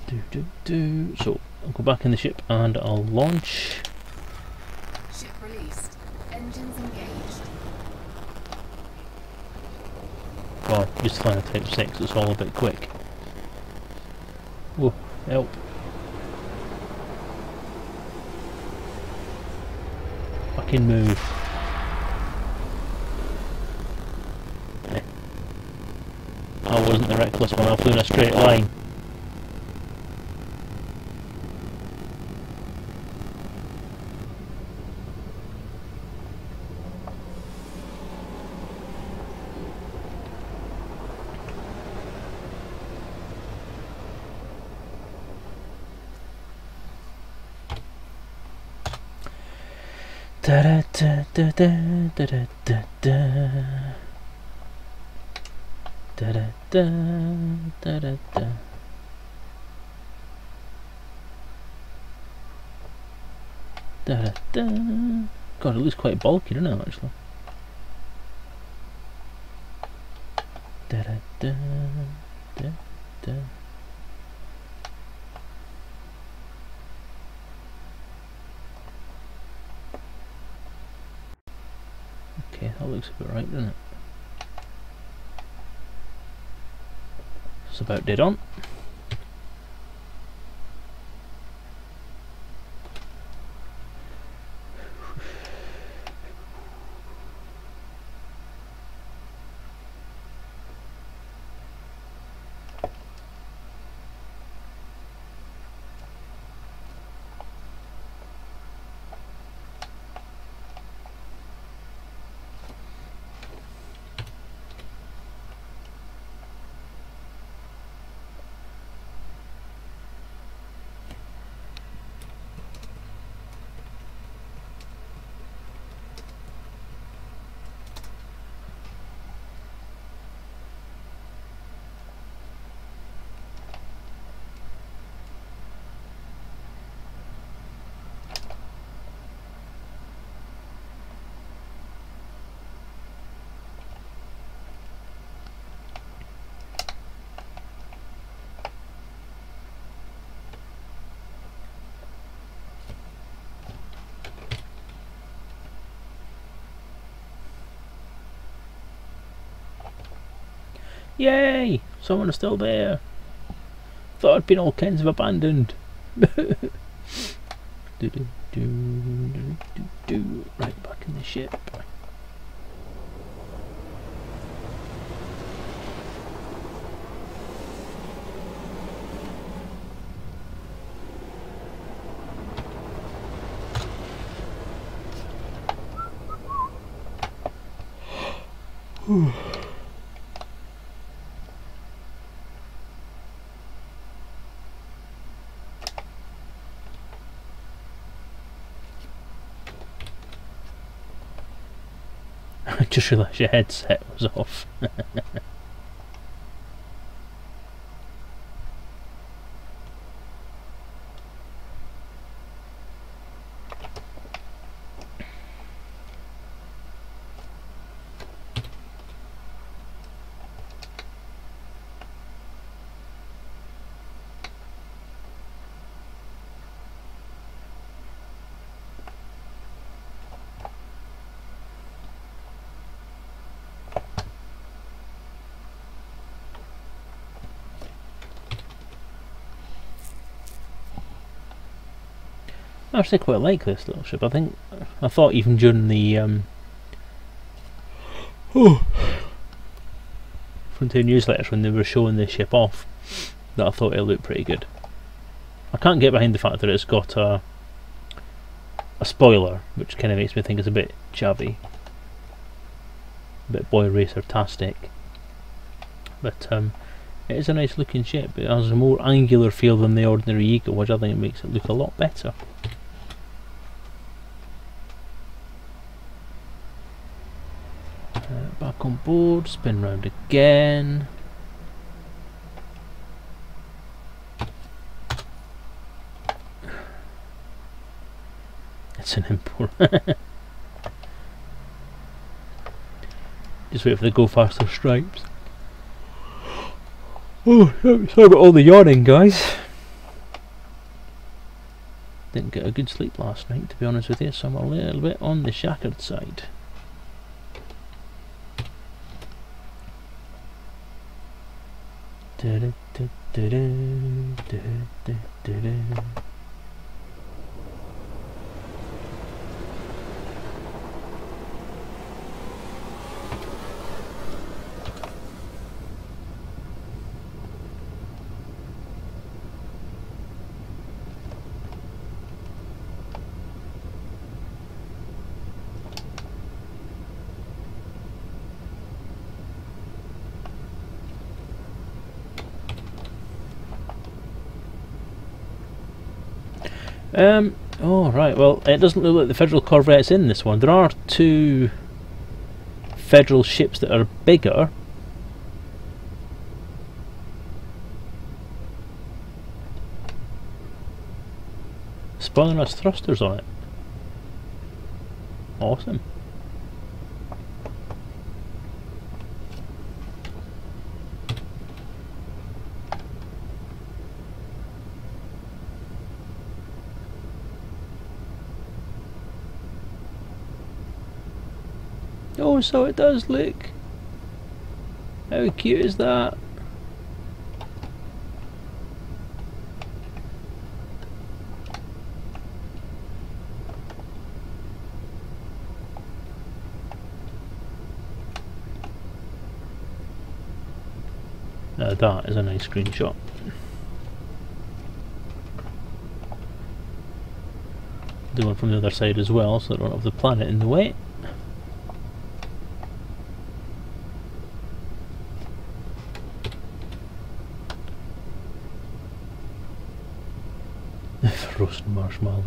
So I'll go back in the ship and I'll launch. Ship released. Engines engaged. Well, just flying a Type 6, it's all a bit quick. Whoa, help. Fucking move. I wasn't the reckless one, I flew in a straight line. Da da da da da da da da da da da da da. Da da da. God, it looks quite bulky, doesn't it, actually? Da da da da da. Okay, that looks a bit right, doesn't it? It's about dead on. Yay! Someone is still there. Thought I'd been all kinds of abandoned. Right back in the ship. I just realised your headset was off. I actually quite like this little ship. I thought even during the Frontier newsletters when they were showing this ship off, that I thought it looked pretty good. I can't get behind the fact that it's got a spoiler, which kind of makes me think it's a bit chavvy, a bit boy racer-tastic. But it is a nice looking ship. It has a more angular feel than the ordinary Eagle, which I think makes it look a lot better. Back on board, spin round again. It's an import. Just wait for the go faster stripes. Oh, sorry about all the yawning, guys. Didn't get a good sleep last night, to be honest with you, so I'm a little bit on the shattered side. Oh right, well it doesn't look like the Federal Corvette's in this one. There are two Federal ships that are bigger. Spoiling us thrusters on it. Awesome. Oh, so it does look. How cute is that? Now that is a nice screenshot. Do one from the other side as well, so I don't have the planet in the way. Roasting marshmallows.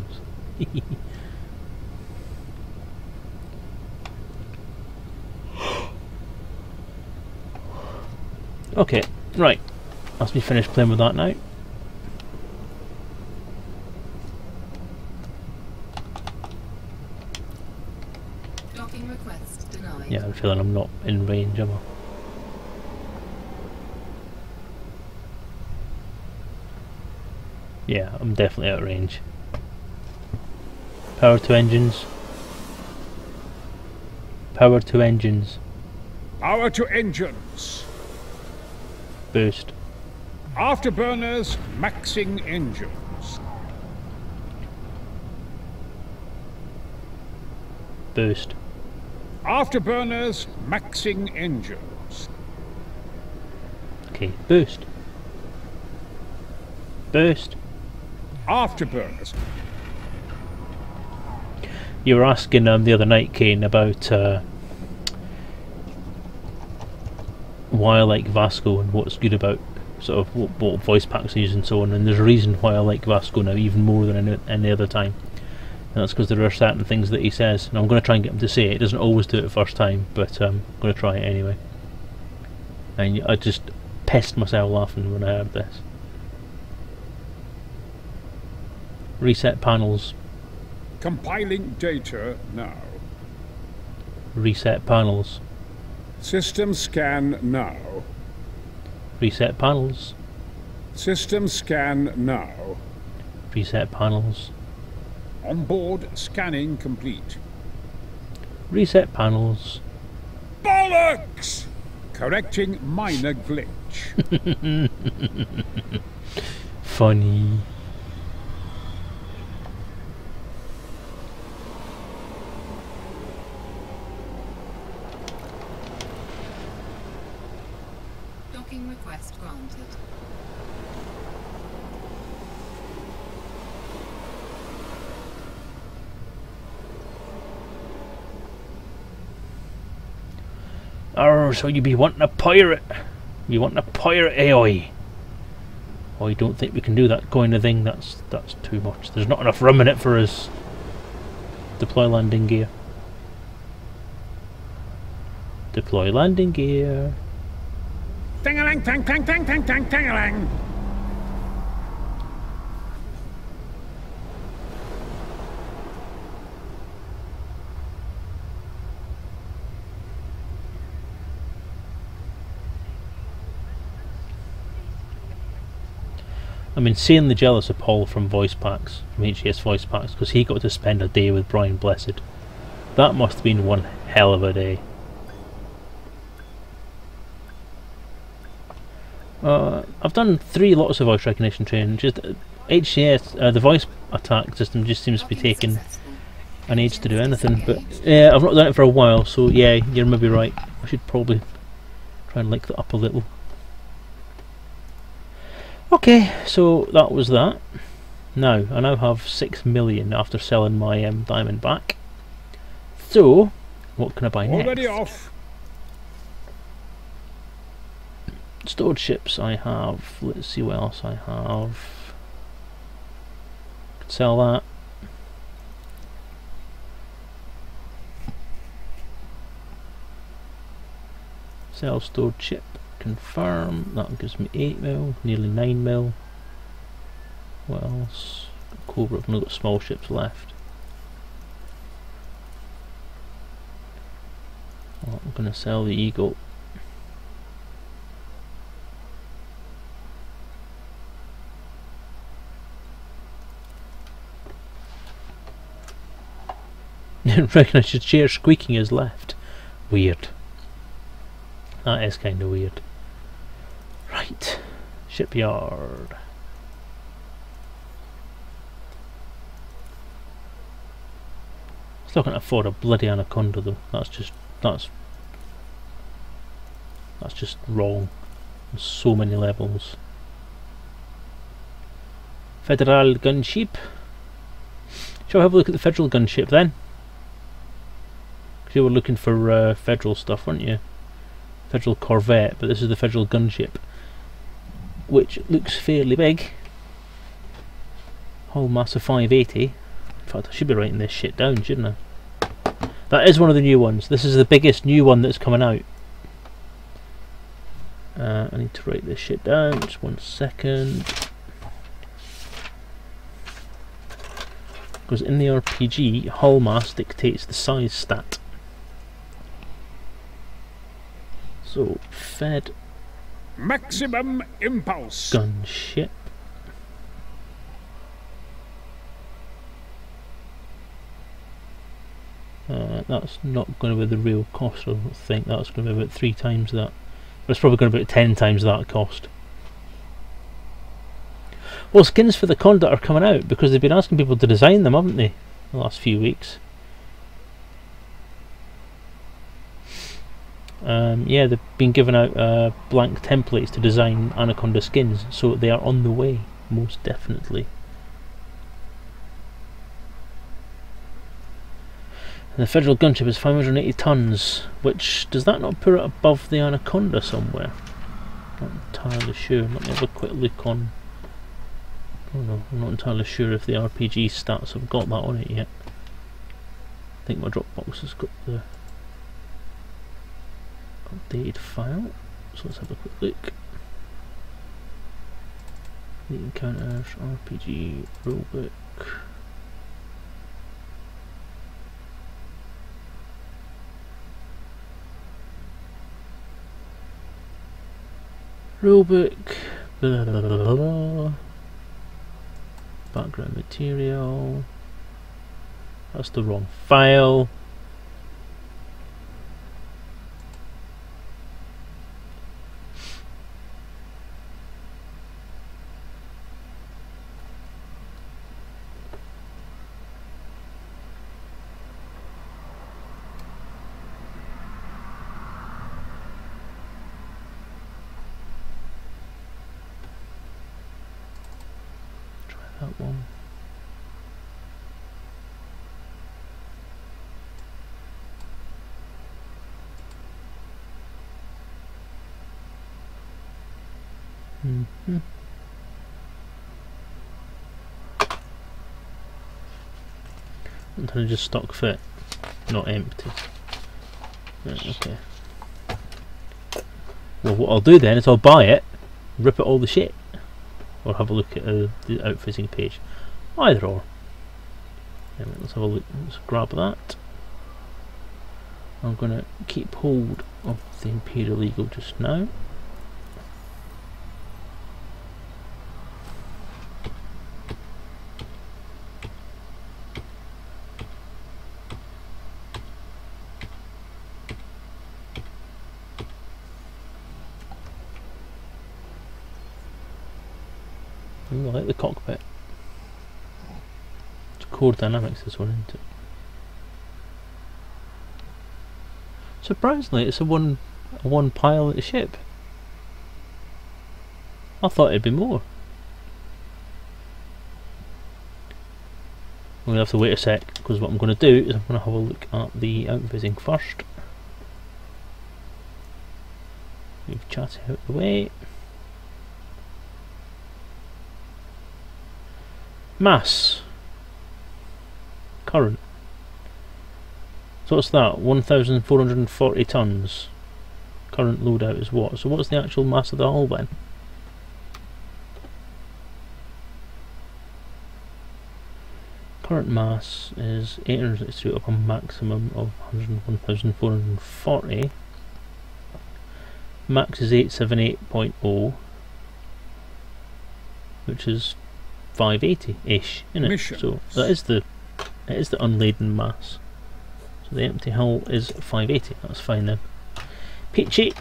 Okay, right. That's me finished playing with that now. Docking request denied. Yeah, I'm feeling I'm not in range, am I? Yeah, I'm definitely out of range. Power to engines. Power to engines. Power to engines. Boost. Afterburners maxing engines. Boost. Afterburners maxing engines. Okay, boost. Boost. Afterburners. You were asking the other night, Kane, about why I like Vasco and what's good about sort of what voice packs I use and so on, and there's a reason why I like Vasco now even more than any other time, and that's because there are certain things that he says, and I'm going to try and get him to say it. He doesn't always do it first time, but I'm going to try it anyway. And I just pissed myself laughing when I heard this. Reset panels. Compiling data now. Reset panels. System scan now. Reset panels. System scan now. Reset panels. Onboard scanning complete. Reset panels. Bollocks! Correcting minor glitch. Funny. Docking request granted. Oh, so you be wanting a pirate? You want a pirate AI? Oh, I don't think we can do that kind of thing. That's too much. There's not enough room in it for us. Deploy landing gear. Deploy landing gear. Tang-a-lang, tang, tang, tang, tang, tang, tang-a-lang. I'm insanely jealous of Paul from voice packs, from HES voice packs, because he got to spend a day with Brian Blessed. That must have been one hell of a day. I've done 3 lots of voice recognition training. Just HES, the voice attack system just seems to be taking an age to do anything. But yeah, I've not done it for a while, so yeah, you're maybe right. I should probably try and link that up a little. Okay, so that was that. Now, I now have 6 million after selling my diamond back. So, what can I buy next? Already off. Stored ships I have. Let's see what else I have. Could sell that. Sell stored ship. Confirm. That gives me 8 mil, nearly 9 mil. What else? Cobra, I've only got small ships left. Well, I'm going to sell the Eagle. Didn't recognise your chair squeaking as left. Weird. That is kind of weird. Right, shipyard. Still can't afford a bloody Anaconda though. That's just wrong on so many levels. Federal gunship. Shall we have a look at the Federal gunship then? Because you were looking for Federal stuff, weren't you? Federal corvette, but this is the Federal gunship, which looks fairly big. Hull mass of 580. In fact, I should be writing this shit down, shouldn't I? That is one of the new ones. This is the biggest new one that's coming out. I need to write this shit down. Just 1 second. Because in the RPG, hull mass dictates the size stat. So, Fed Maximum impulse. gunship. That's not going to be the real cost, I don't think. That's going to be about 3 times that. But it's probably going to be about 10 times that cost. Well, skins for the Conduct are coming out because they've been asking people to design them, haven't they, the last few weeks? Yeah, they've been giving out blank templates to design Anaconda skins, so they are on the way, most definitely. And the Federal gunship is 580 tons, which, does that not put it above the Anaconda somewhere? Not entirely sure. Let me have a quick look on. Oh no, I'm not entirely sure if the RPG stats have got that on it yet. I think my Dropbox has got the updated file, so let's have a quick look. The encounters, RPG, rulebook. Rulebook, blah, blah, blah, blah, blah. Background material. That's the wrong file. That one. Until just stock fit, not empty. Right, okay. Well, what I'll do then is I'll buy it, rip it all the shit, or have a look at the outfitting page. Either or. Anyway, let's have a look. Let's grab that. I'm going to keep hold of the Imperial Eagle just now. Ooh, I like the cockpit. It's core dynamics this one, isn't it? Surprisingly, it's a one pilot ship. I thought it'd be more. I'm going to have to wait a sec, because what I'm going to do is I'm going to have a look at the outvising first. Move chatty out the way. Mass. Current. So what's that? 1,440 tons. Current loadout is what? So what's the actual mass of the hull then? Current mass is 863 up a maximum of 101,440. Max is 878.0, which is 580-ish, isn't it? Missions. So that is the unladen mass. So the empty hull is 580. That's fine then. Peachy.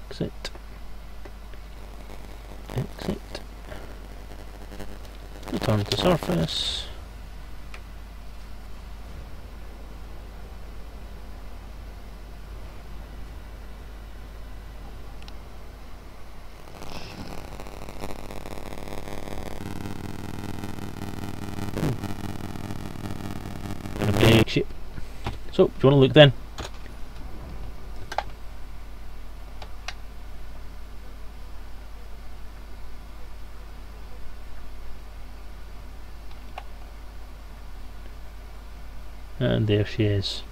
Exit. Exit. Return to surface. Got a big ship. So, do you want to look then? And there she is.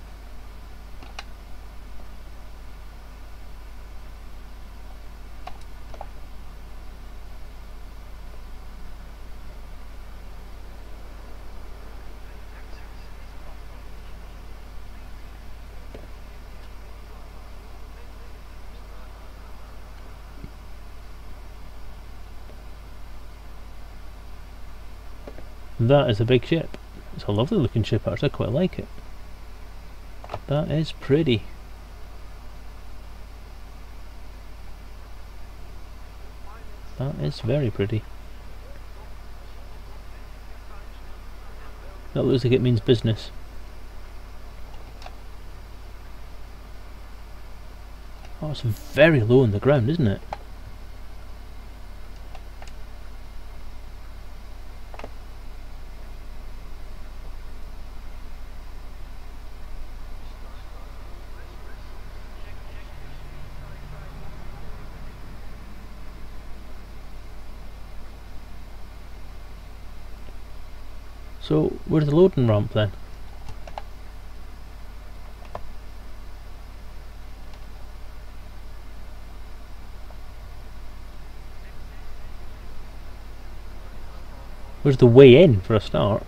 That is a big ship. It's a lovely looking ship actually, I quite like it. That is pretty. That is very pretty. That looks like it means business. Oh, it's very low on the ground, isn't it? So, where's the loading ramp then? Where's the way in for a start?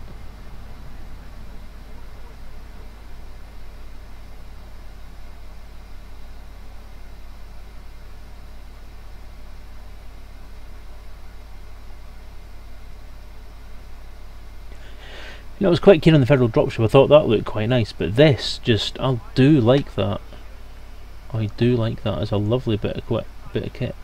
You know, I was quite keen on the Federal dropship. I thought that looked quite nice, but this just, I do like that. I do like that as a lovely bit of kit.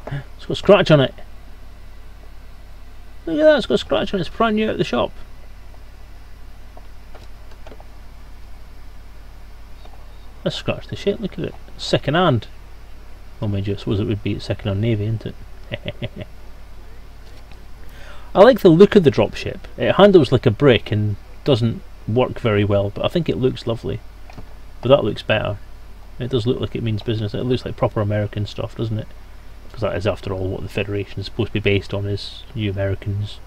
It's got a scratch on it. Look at that, it's got a scratch on it. It's brand new out of the shop. Let's scratch the shit. Look at it. Second hand. Well, mind you, I suppose it would be second hand navy, isn't it? I like the look of the dropship. It handles like a brick and doesn't work very well, but I think it looks lovely. But that looks better. It does look like it means business. It looks like proper American stuff, doesn't it? Because that is, after all, what the Federation is supposed to be based on, is you Americans.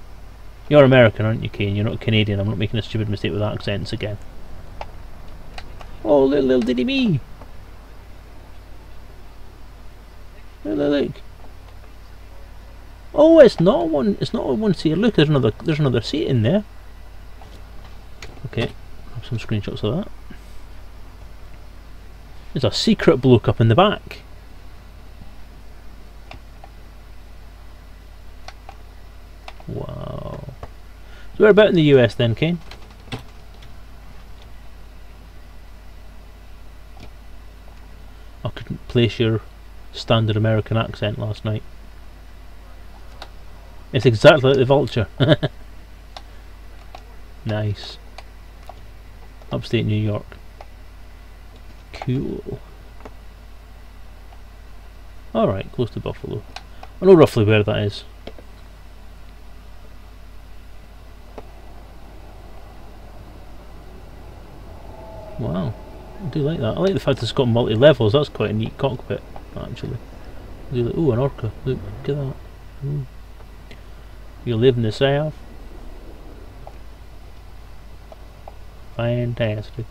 You're American, aren't you, Kane? You're not Canadian. I'm not making a stupid mistake with accents again. Oh, little diddy me! Look. Oh, it's not one. It's not a one seater. Look, there's another seat in there. Okay, have some screenshots of that. There's a secret bloke up in the back. Wow. So we're about in the US then, Kane? I couldn't place your standard American accent last night. It's exactly like the Vulture. Nice. Upstate New York. Cool. Alright, close to Buffalo. I know roughly where that is. Wow, I do like that. I like the fact it's got multi-levels. That's quite a neat cockpit, actually. Ooh, an orca. Look at that. Ooh. You live in the south? Fantastic.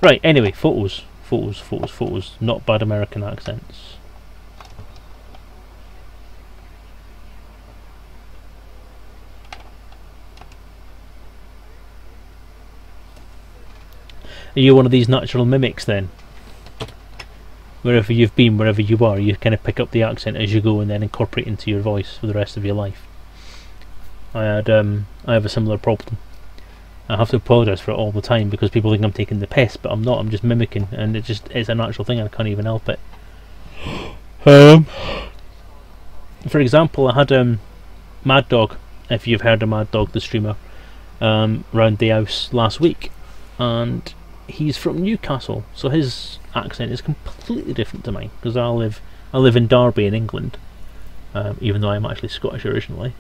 Right, anyway, photos. Photos. Not bad American accents. Are you one of these natural mimics then? Wherever you've been, wherever you are, you kind of pick up the accent as you go and then incorporate it into your voice for the rest of your life. I have a similar problem. I have to apologise for it all the time because people think I'm taking the piss, but I'm not. I'm just mimicking, and it's a natural thing. I can't even help it. For example, I had Mad Dog, if you've heard of Mad Dog, the streamer, round the house last week, and he's from Newcastle, so his accent is completely different to mine because I live in Derby in England, even though I'm actually Scottish originally.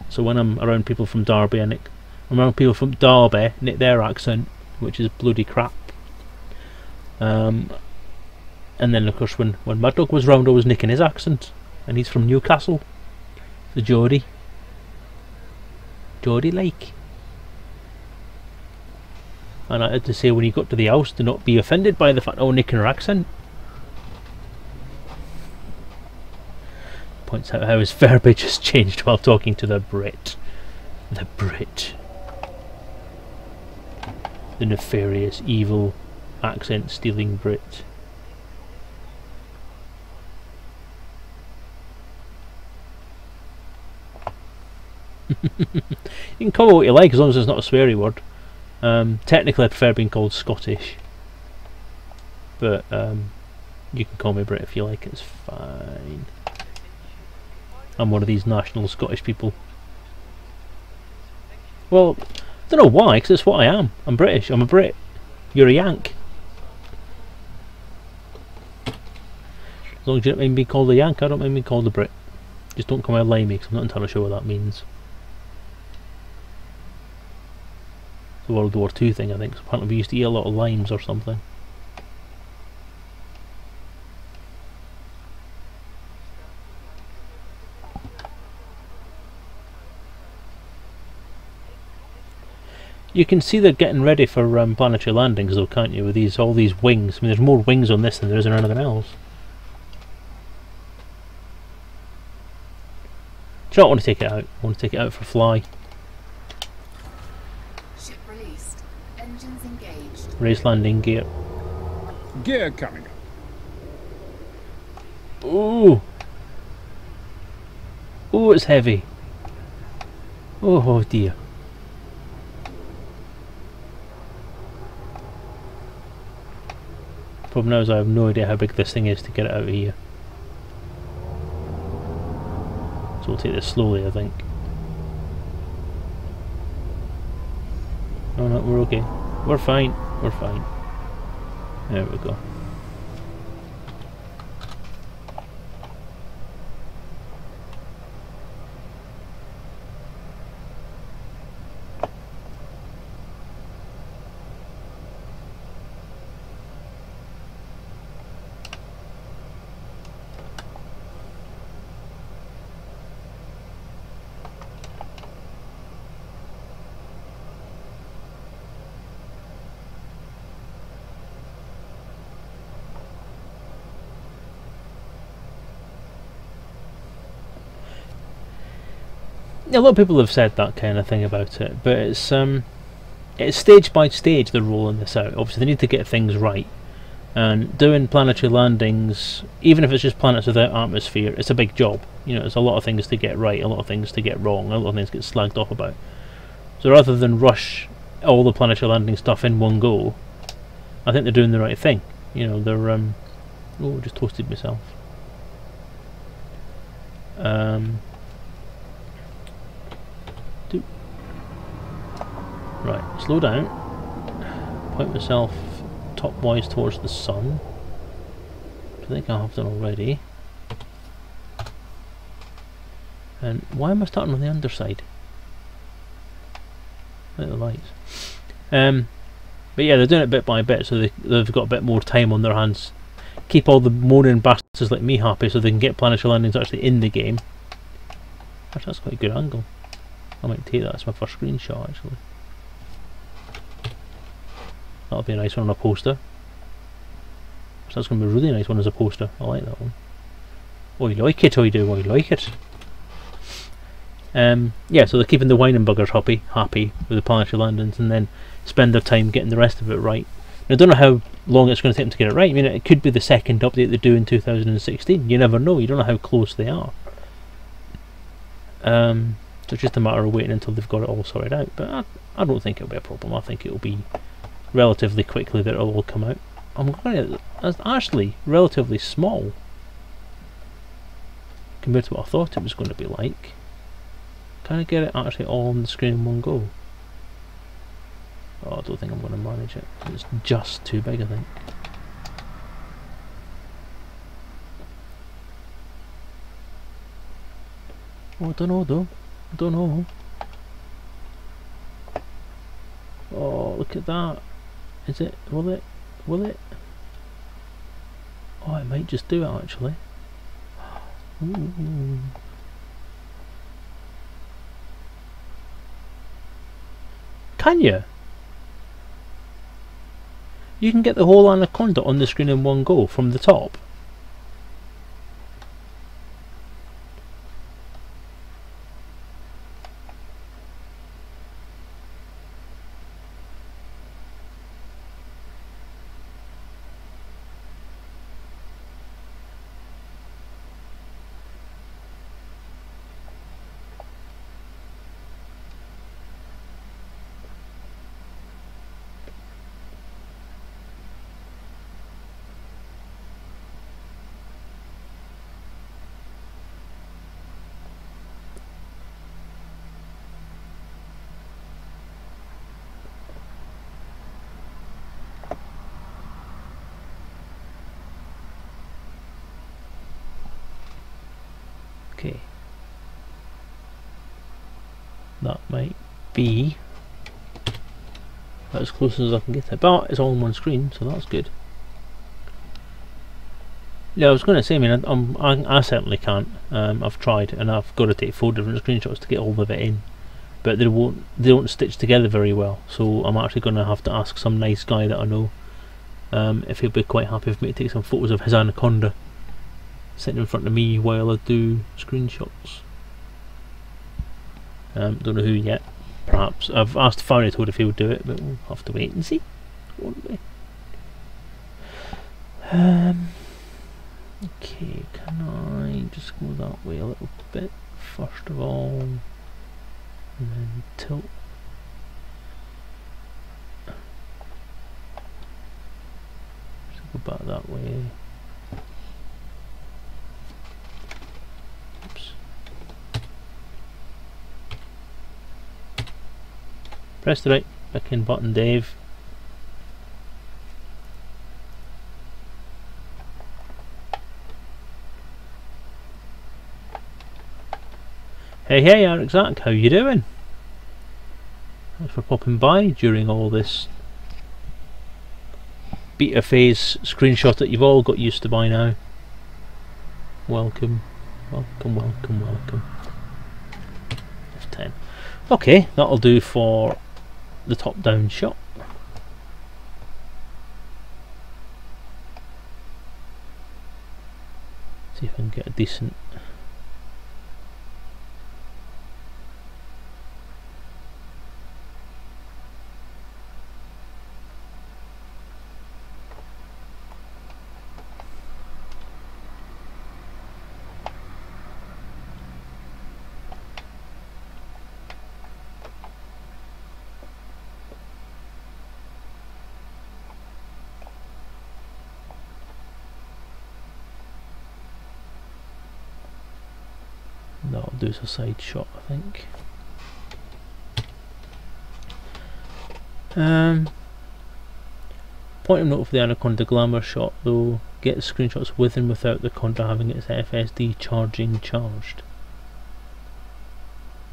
So when I'm around people from Derby, I'm around people from Derby, their accent, which is bloody crap. And then of course when Mad Dog was round, I was nicking his accent, and he's from Newcastle, the Geordie Lake. And I had to say when he got to the house to not be offended by the fact I was nicking her accent. Points out how his verbiage has changed while talking to the Brit. The Brit. The nefarious, evil, accent-stealing Brit. You can call it what you like as long as it's not a sweary word. Technically I prefer being called Scottish, but you can call me Brit if you like, it's fine. I'm one of these national Scottish people. Well, I don't know why, because it's what I am. I'm British, I'm a Brit. You're a Yank. As long as you don't mind being called a Yank, I don't mind being called a Brit. Just don't come out limey, because I'm not entirely sure what that means. The World War II thing, I think. So apparently we used to eat a lot of limes or something. You can see they're getting ready for planetary landings though, can't you, with all these wings. I mean, there's more wings on this than there is on anything else. Do you not want to take it out? I want to take it out for a fly. Ship released. Engines engaged. Race landing gear. Gear coming up. Ooh! Ooh, it's heavy. Oh dear. Problem now is I have no idea how big this thing is to get it out of here. So we'll take this slowly, I think. Oh no, we're okay. We're fine. We're fine. There we go. A lot of people have said that kind of thing about it, but it's stage by stage they're rolling this out. Obviously they need to get things right, And doing planetary landings, even if it's just planets without atmosphere, it's a big job. You know, there's a lot of things to get right, a lot of things to get wrong, a lot of things to get slagged off about. So rather than rush all the planetary landing stuff in one go, I think they're doing the right thing. You know, they're oh, just toasted myself. Right, slow down. Point myself top-wise towards the sun. I think I have done already. And why am I starting on the underside? Like the lights. But yeah, they're doing it bit by bit, so they've got a bit more time on their hands. Keep all the moaning bastards like me happy, so they can get planetary landings actually in the game. Actually, that's quite a good angle. I might take that as my first screenshot, actually. That'll be a nice one on a poster. So that's going to be a really nice one as a poster. I like that one. Oh, you like it, I do. I like it. Yeah, so they're keeping the whining buggers happy with the planetary landings, and then spend their time getting the rest of it right. Now, I don't know how long it's going to take them to get it right. I mean, it could be the second update they do in 2016. You never know. You don't know how close they are. So it's just a matter of waiting until they've got it all sorted out. But I don't think it'll be a problem. I think it'll be relatively quickly that it'll all come out. I'm going to. It's actually relatively small compared to what I thought it was going to be like. Can I get it actually all on the screen in one go? Oh, I don't think I'm going to manage it. It's just too big, I think. Oh, I don't know though. I don't know. Oh, look at that. Is it? Will it? Will it? Oh, it might just do it actually. Ooh. Can you? You can get the whole anaconda on the screen in one go from the top. Okay, that might be as close as I can get it, but it's all on one screen, so that's good. Yeah, I was going to say, I mean, I certainly can't. I've tried, and I've got to take 4 different screenshots to get all of it in, but they don't stitch together very well. So I'm actually going to have to ask some nice guy that I know if he'll be quite happy for me to take some photos of his anaconda sitting in front of me while I do screenshots. Don't know who yet. Perhaps I've asked Fire Toad if he would do it, but we'll have to wait and see, won't we? Okay, can I just go that way a little bit first of all, and then tilt. Just go back that way. Oops. Press the right back-in button, Dave. Hey, hey, Zach, how you doing? Thanks for popping by during all this beta phase screenshot that you've all got used to by now. Welcome, welcome, welcome, welcome. F10. Okay, that'll do for the top-down shot. See if I can get a decent. That'll do as a side shot, I think. Point of note for the Anaconda Glamour shot though, get screenshots with and without the Conda having its FSD charging charged.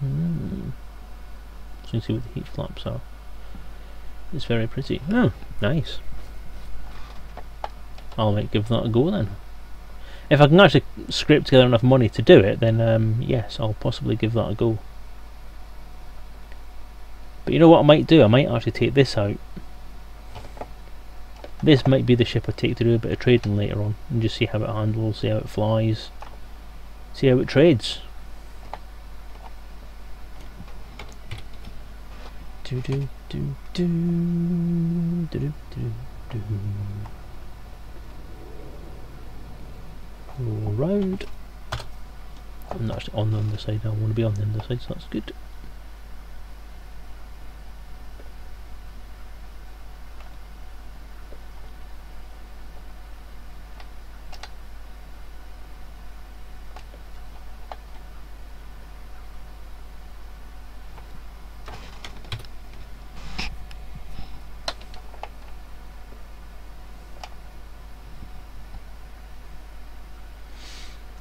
So you can see what the heat flaps are. It's very pretty. Oh, nice. I might give that a go then. If I can actually scrape together enough money to do it, then yes, I'll possibly give that a go. But you know what I might do? I might actually take this out. This might be the ship I take to do a bit of trading later on, and just see how it handles, see how it flies, see how it trades. Do do do do do do do do. Roll round. I'm not actually on the underside. I want to be on the underside, so that's good.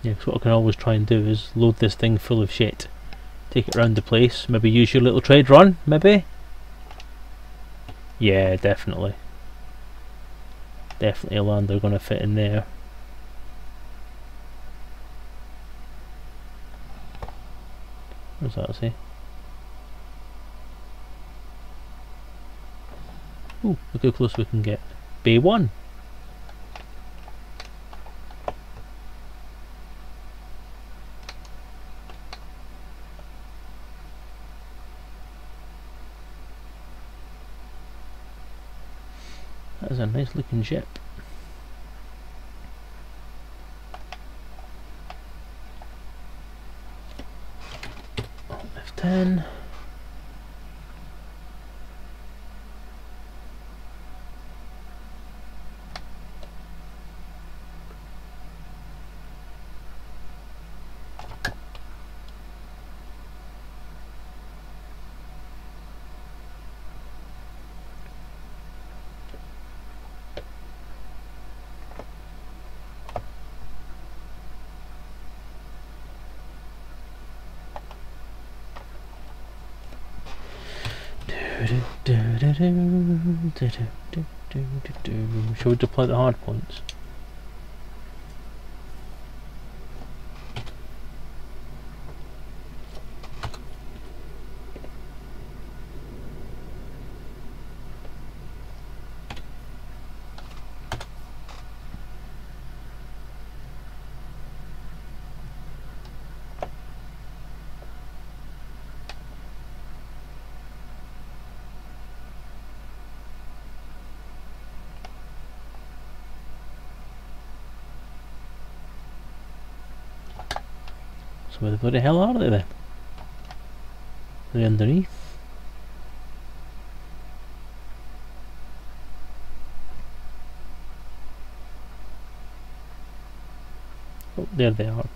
Yeah, because what I can always try and do is load this thing full of shit, take it around the place, maybe use your little trade run, maybe? Yeah, definitely. Definitely a lander gonna fit in there. What does that say? Ooh, look how close we can get. Bay 1! That is a nice looking ship. F10. Shall we deploy the hard points? So where the bloody hell are they then? Are they underneath? Oh, there they are.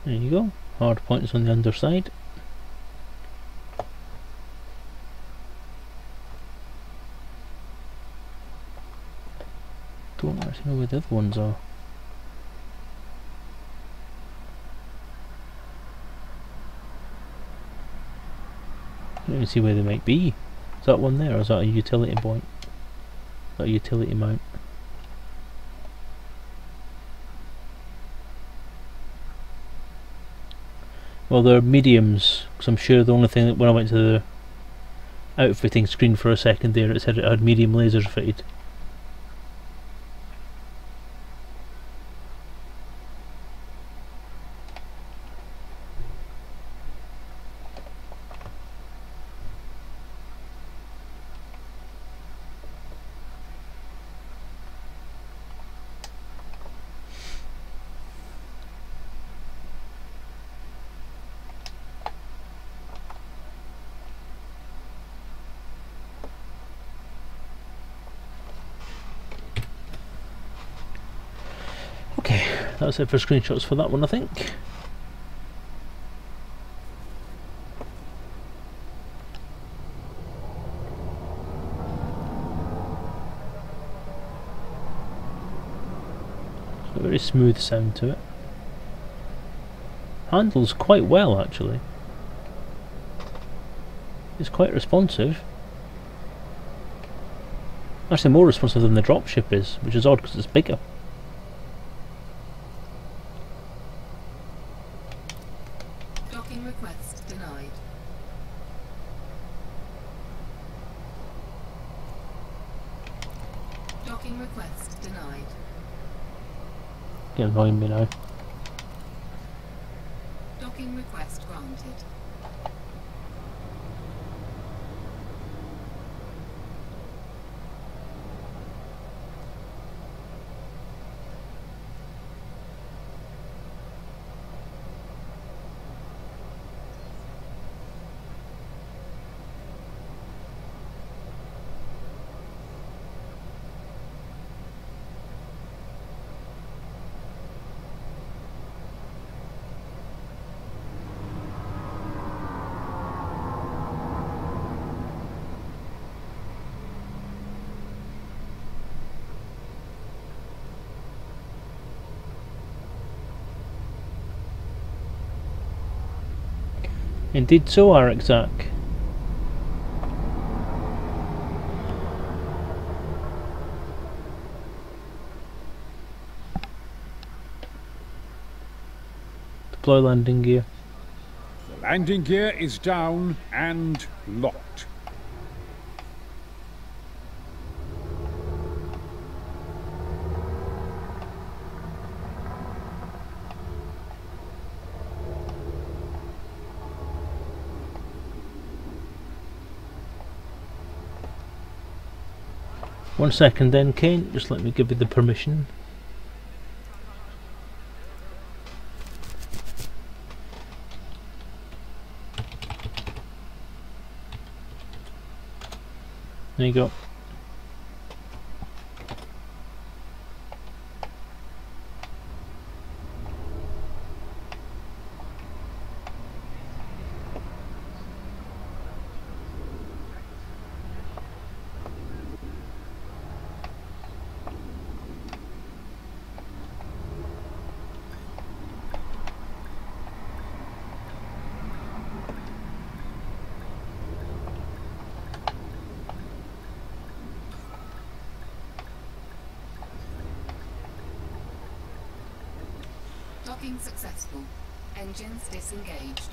There you go. Hard points on the underside. Don't actually know where the other ones are. I don't even see where they might be. Is that one there, or is that a utility point? Is that a utility mount? Well, they're mediums, because I'm sure the only thing that when I went to the outfitting screen for a second there, it said it had medium lasers fitted. that's it for screenshots for that one, I think. A very smooth sound to it. Handles quite well actually. It's quite responsive. Actually more responsive than the dropship is, which is odd because it's bigger. Docking request denied. Docking request denied. You're annoying me now. Docking request granted. Indeed so, Arakzak. Deploy landing gear. The landing gear is down and locked. One second then, Kane, just let me give you the permission. There you go. Docking successful. Engines disengaged.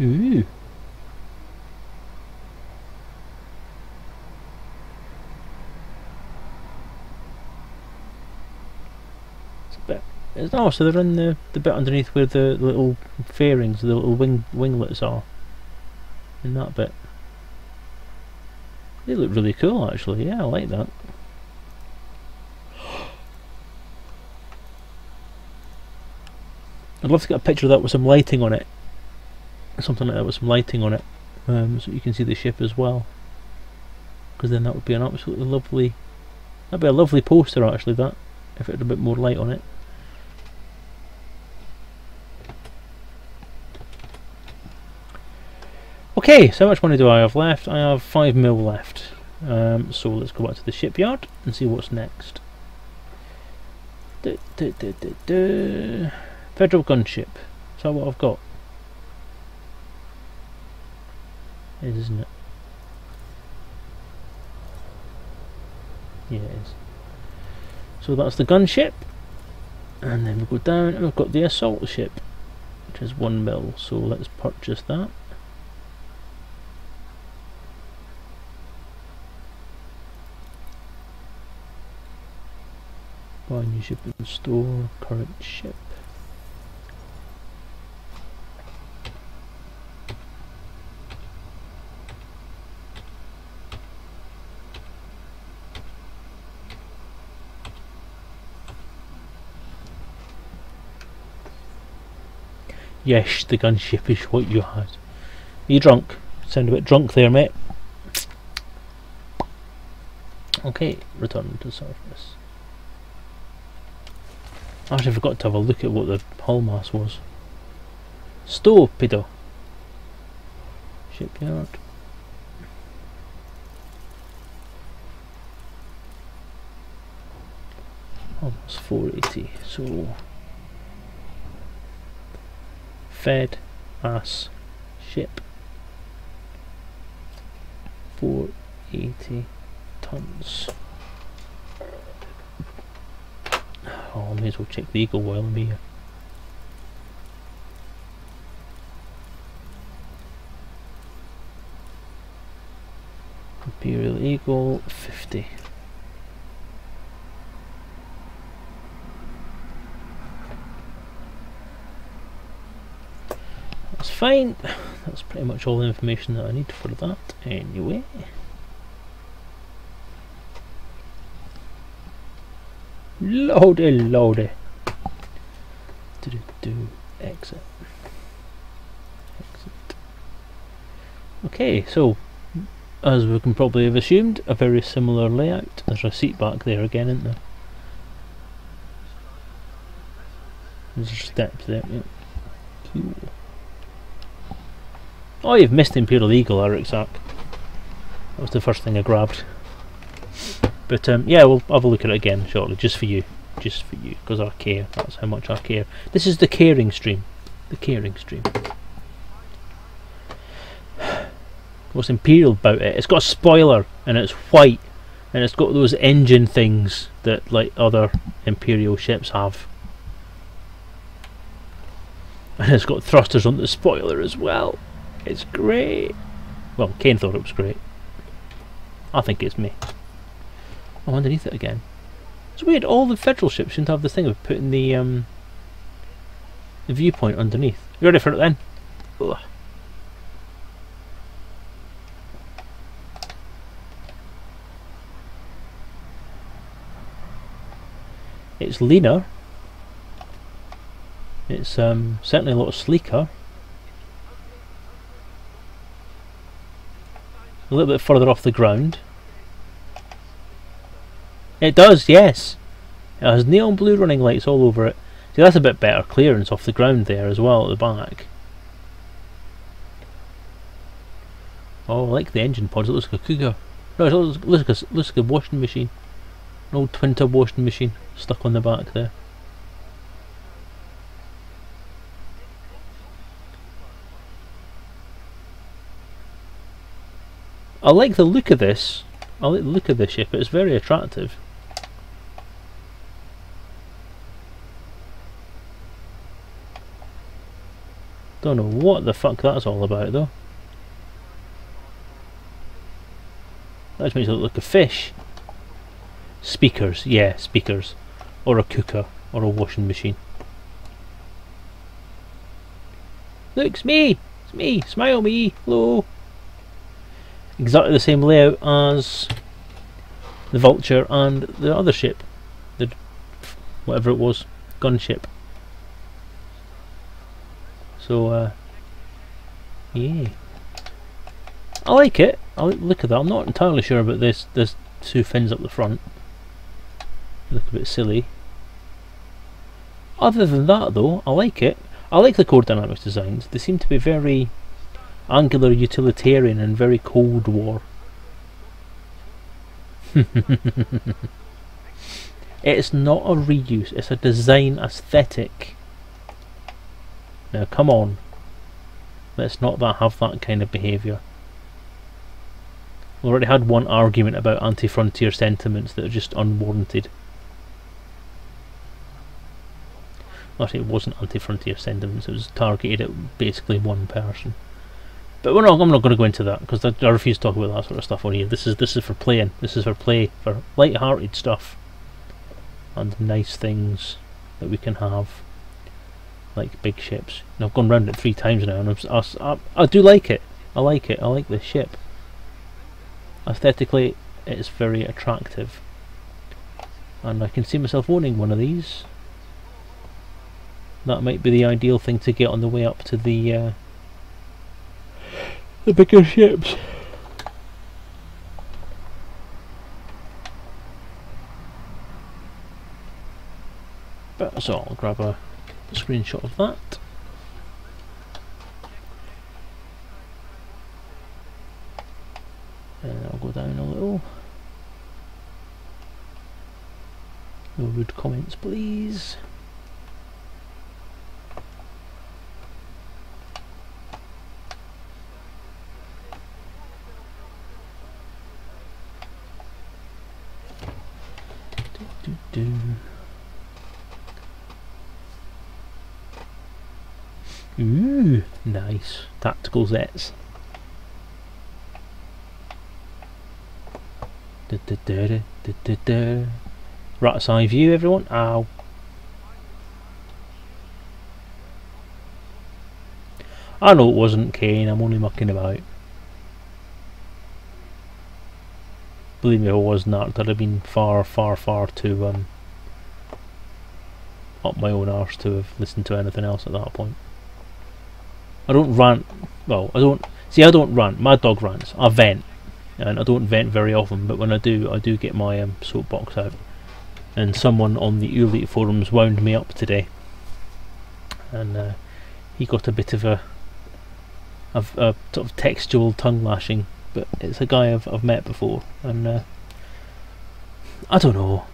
Ooh. It's a bit. Oh, so they're in the bit underneath where the little fairings, the little winglets are. In that bit. They look really cool, actually. Yeah, I like that. I'd love to get a picture of that with some lighting on it. Something like that with some lighting on it, so you can see the ship as well. Because then that would be an absolutely lovely. That'd be a lovely poster, actually. That, if it had a bit more light on it. Okay, so how much money do I have left? I have 5 mil left. So let's go back to the shipyard and see what's next. Federal gunship. Is that what I've got? It is, isn't it? Yeah, it is. So that's the gunship. And then we go down and we've got the assault ship, which is 1 mil. So let's purchase that. Buy new ship and store current ship. Yes, the gunship is what you had. Are you drunk? Sound a bit drunk there, mate. Okay, return to surface. I actually forgot to have a look at what the hull mass was. Stupido. Shipyard. Oh, that's 480. So fed ass ship. 480 tons. Oh, I may as well check the Eagle while I'm here. Imperial Eagle 50. That's fine. That's pretty much all the information that I need for that anyway. Loady. Exit. Okay, so as we can probably have assumed, a very similar layout. There's a seat back there again, isn't there? There's a step there. Yeah. Cool. Oh, you've missed Imperial Eagle, Eric Sack. That was the first thing I grabbed. But yeah, we'll have a look at it again shortly, just for you, because I care. That's how much I care. This is the caring stream. The caring stream. What's Imperial about it? It's got a spoiler and it's white, and it's got those engine things that like other Imperial ships have, and it's got thrusters on the spoiler as well. It's great. Well, Kane thought it was great. I think it's me. Oh, underneath it again. It's weird, all the Federal ships seem to have this thing of putting the viewpoint underneath. You ready for it then? Ugh. It's leaner. It's certainly a lot sleeker. A little bit further off the ground. It does, yes. It has neon blue running lights all over it. See, that's a bit better clearance off the ground there as well at the back. Oh, I like the engine pods. It looks like a cougar. No, it looks like a washing machine. An old twin tub washing machine stuck on the back there. I like the look of this. I like the look of this ship. It's very attractive. Don't know what the fuck that's all about though. That just makes it look like a fish. Speakers, yeah, speakers. Or a cooker, or a washing machine. Look, it's me! It's me! Smile me! Hello! Exactly the same layout as the Vulture and the other ship. The whatever it was, gunship. So, yeah. I like it. I like the look of that. I'm not entirely sure about this. There's two fins up the front. Look a bit silly. Other than that though, I like it. I like the core dynamics designs. They seem to be very angular utilitarian and very Cold War. It's not a reuse, it's a design aesthetic. Now come on. Let's not have that kind of behaviour. We already had one argument about anti-frontier sentiments that are just unwarranted. Actually, it wasn't anti-frontier sentiments, it was targeted at basically one person. But I'm not going to go into that because I refuse to talk about that sort of stuff on here. This is for playing. This is for play, for light-hearted stuff and nice things that we can have, like big ships. And I've gone round it 3 times now, and I do like it. I like it. I like this ship. Aesthetically, it's very attractive, and I can see myself owning one of these. that might be the ideal thing to get on the way up to the bigger ships. But so I'll grab a screenshot of that. And I'll go down a little. No rude comments, please. Ooh, nice. Tactical Zets. Rat's eye view, everyone. Ow. I know it wasn't Kane, I'm only mucking about. Believe me, if it was not, I'd have been far too up my own arse to have listened to anything else at that point. I don't rant. Well, I don't rant. My dog rants. I vent, and I don't vent very often. But when I do get my soapbox out. And someone on the Elite forums wound me up today, and he got a bit of a sort of textual tongue lashing. But it's a guy I've met before, and I don't know.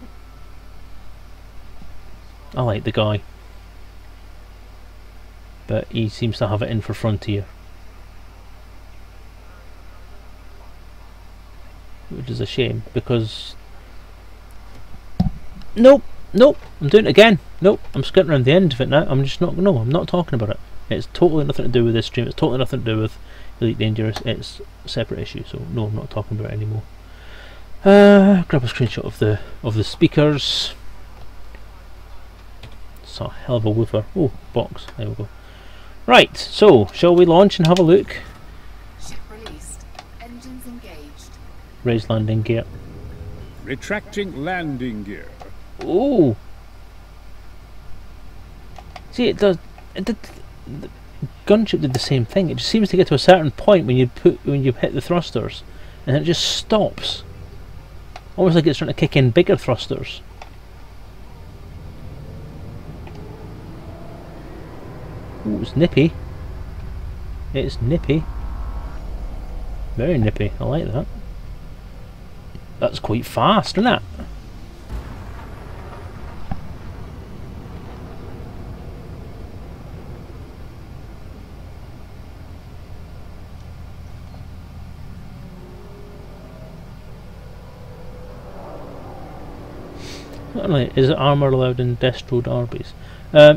I like the guy, but he seems to have it in for Frontier, which is a shame because nope, I'm doing it again. Nope, I'm skirting around the end of it now. I'm just not. No, I'm not talking about it. It's totally nothing to do with this stream. It's totally nothing to do with Elite Dangerous. It's a separate issue. So no, I'm not talking about it anymore. Grab a screenshot of the speakers. It's a hell of a woofer. Oh, box. There we go. Right. So shall we launch and have a look? Ship released. Engines engaged. Raise landing gear. Retracting landing gear. Oh. See, it does. The gunship did the same thing. It just seems to get to a certain point when you hit the thrusters, and it just stops. Almost like it's trying to kick in bigger thrusters. Ooh, it's nippy. It's nippy. Very nippy. I like that. That's quite fast, isn't it? Is it armour allowed in Destro Derbies?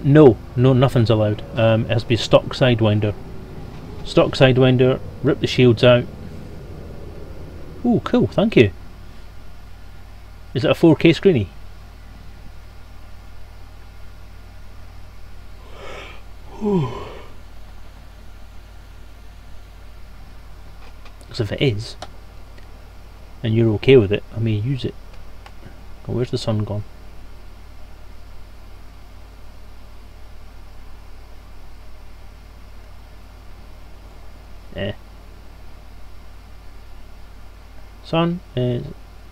No, nothing's allowed. It has to be stock Sidewinder. Stock Sidewinder, rip the shields out. Ooh, cool, thank you. Is it a 4K screeny? Because if it is, and you're okay with it, I may use it. Oh, where's the sun gone? Sun is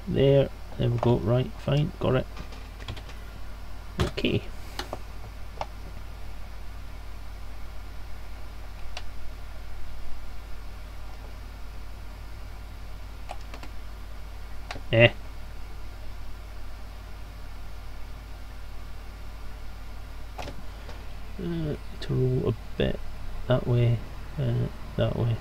there. There we go. Right, fine, got it. Okay. To roll a bit that way, that way.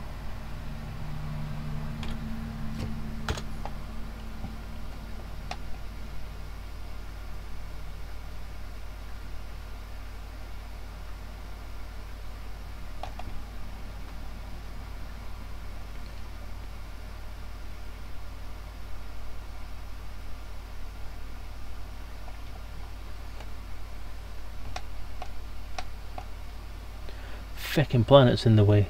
Feckin' planet's in the way.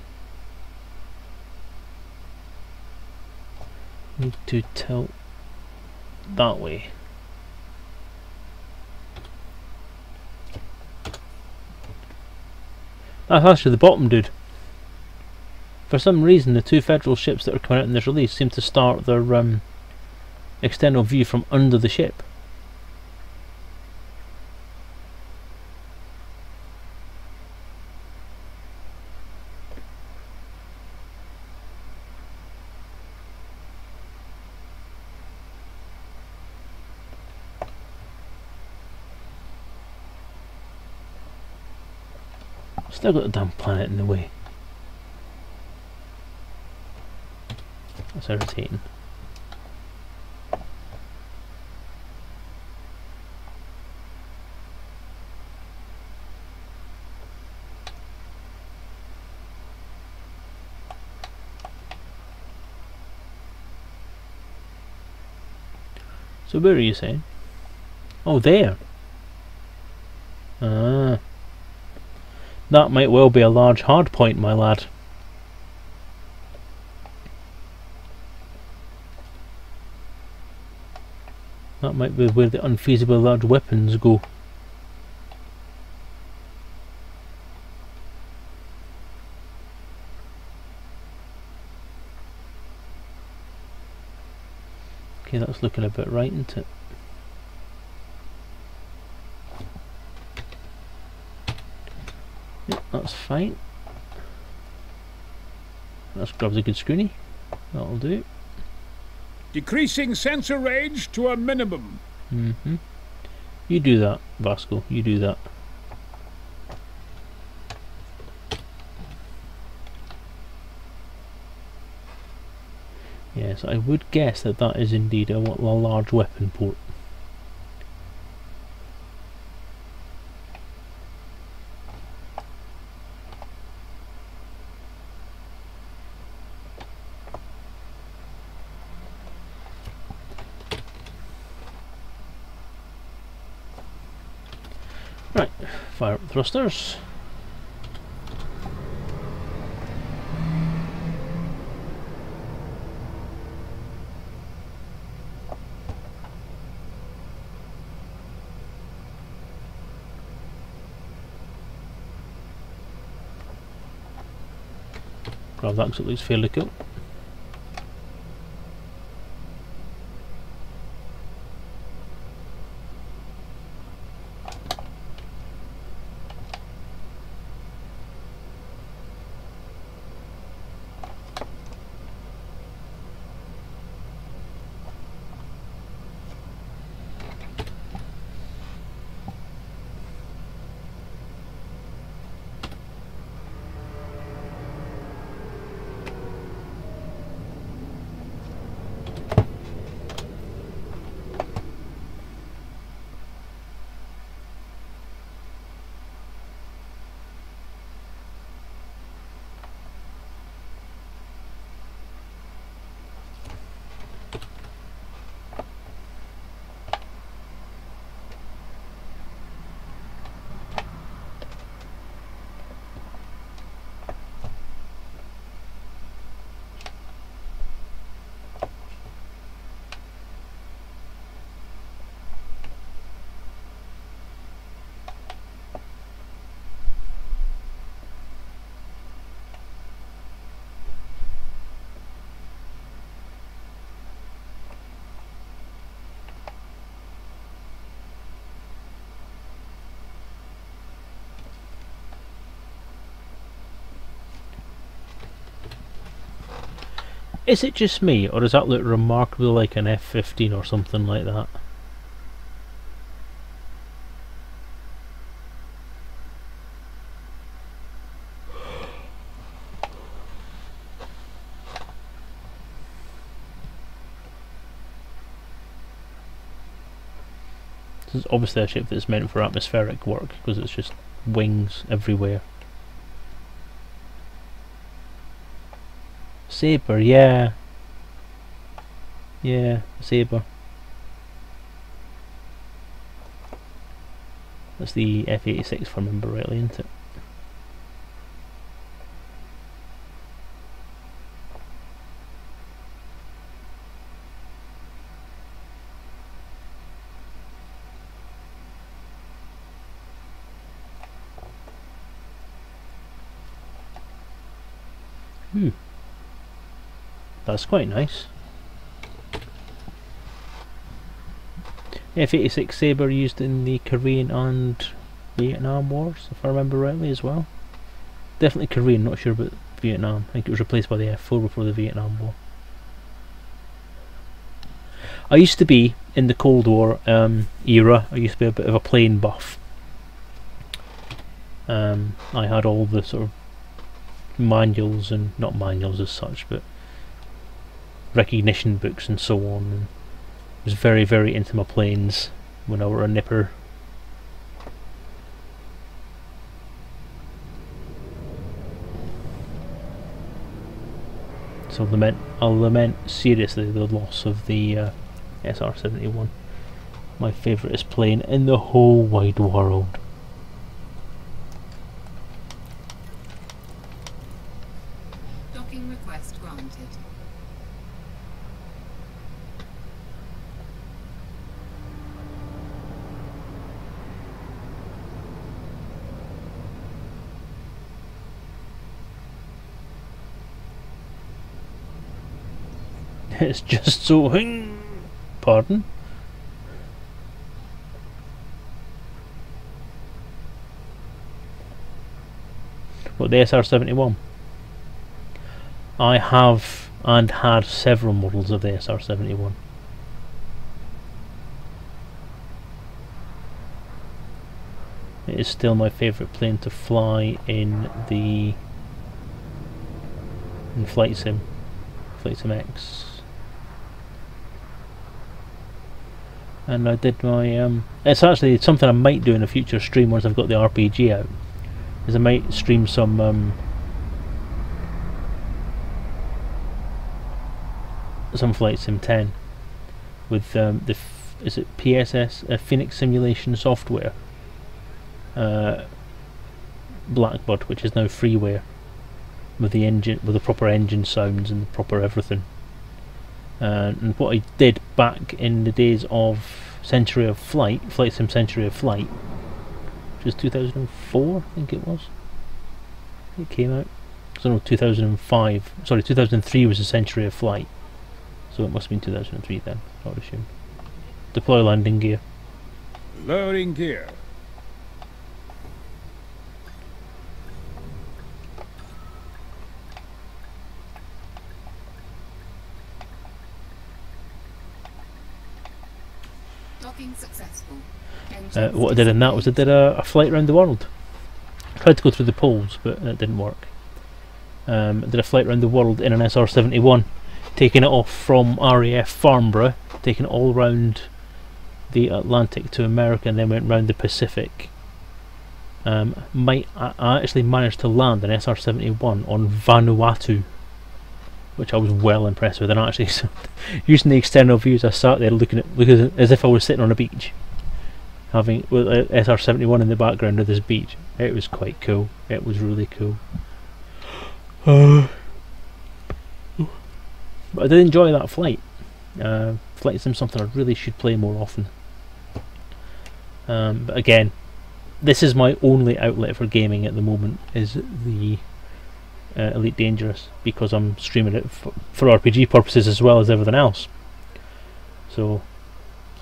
Need to tilt that way. That's actually the bottom dude. For some reason, the 2 Federal ships that are coming out in this release seem to start their external view from under the ship. Still got the damn planet in the way. That's irritating. So where are you saying? Oh, there. Ah. That might well be a large hard point, my lad. That might be where the unfeasibly large weapons go. Okay, that's looking a bit right, isn't it? Yep, that's fine. Let's grab the good screeny. That'll do. Decreasing sensor range to a minimum. You do that, Vasco. You do that. Yes, I would guess that that is indeed a large weapon port. Right, fire up the thrusters. Grab that because it looks fairly cool. Is it just me, or does that look remarkably like an F-15 or something like that? This is obviously a ship that's meant for atmospheric work, because it's just wings everywhere. Sabre, yeah. Yeah, Sabre. That's the F-86 if I remember rightly, isn't it? That's quite nice. F-86 Sabre used in the Korean and Vietnam Wars, if I remember rightly as well. Definitely Korean, not sure about Vietnam. I think it was replaced by the F4 before the Vietnam War. I used to be, in the Cold War era, I used to be a bit of a plane buff. I had all the sort of manuals, and not manuals as such, but recognition books and so on, and was very, very into my planes when I were a nipper. So I'll lament seriously the loss of the SR-71. My favouriteest plane in the whole wide world. Docking request granted. It's just so... Pardon? What, the SR-71? I have and had several models of the SR-71. It is still my favourite plane to fly in Flight Sim X. And I did my it's actually something I might do in a future stream once I've got the RPG out, is I might stream some Flight Sim 10 with is it PSS Phoenix Simulation Software Blackbird, which is now freeware, with the engine, with the proper engine sounds and the proper everything. And what I did back in the days of Century of Flight, Flight Sim Century of Flight, which was 2004, I think it was. It came out. So no, 2005. Sorry, 2003 was the Century of Flight. So it must have been 2003 then, I would assume. Deploy landing gear. Lowering gear. Docking successful. What I did in that was I did a flight around the world. Tried to go through the poles, but it didn't work. I did a flight around the world in an SR-71, taking it off from RAF Farnborough, taking it all round the Atlantic to America, and then went round the Pacific. I actually managed to land an SR-71 on Vanuatu, which I was well impressed with. And actually, using the external views, I sat there looking as if I was sitting on a beach, having with a SR-71 in the background of this beach. It was quite cool. It was really cool. But I did enjoy that flight. Flight Sim something I really should play more often. But again, this is my only outlet for gaming at the moment, is the Elite Dangerous, because I'm streaming it for RPG purposes as well as everything else. So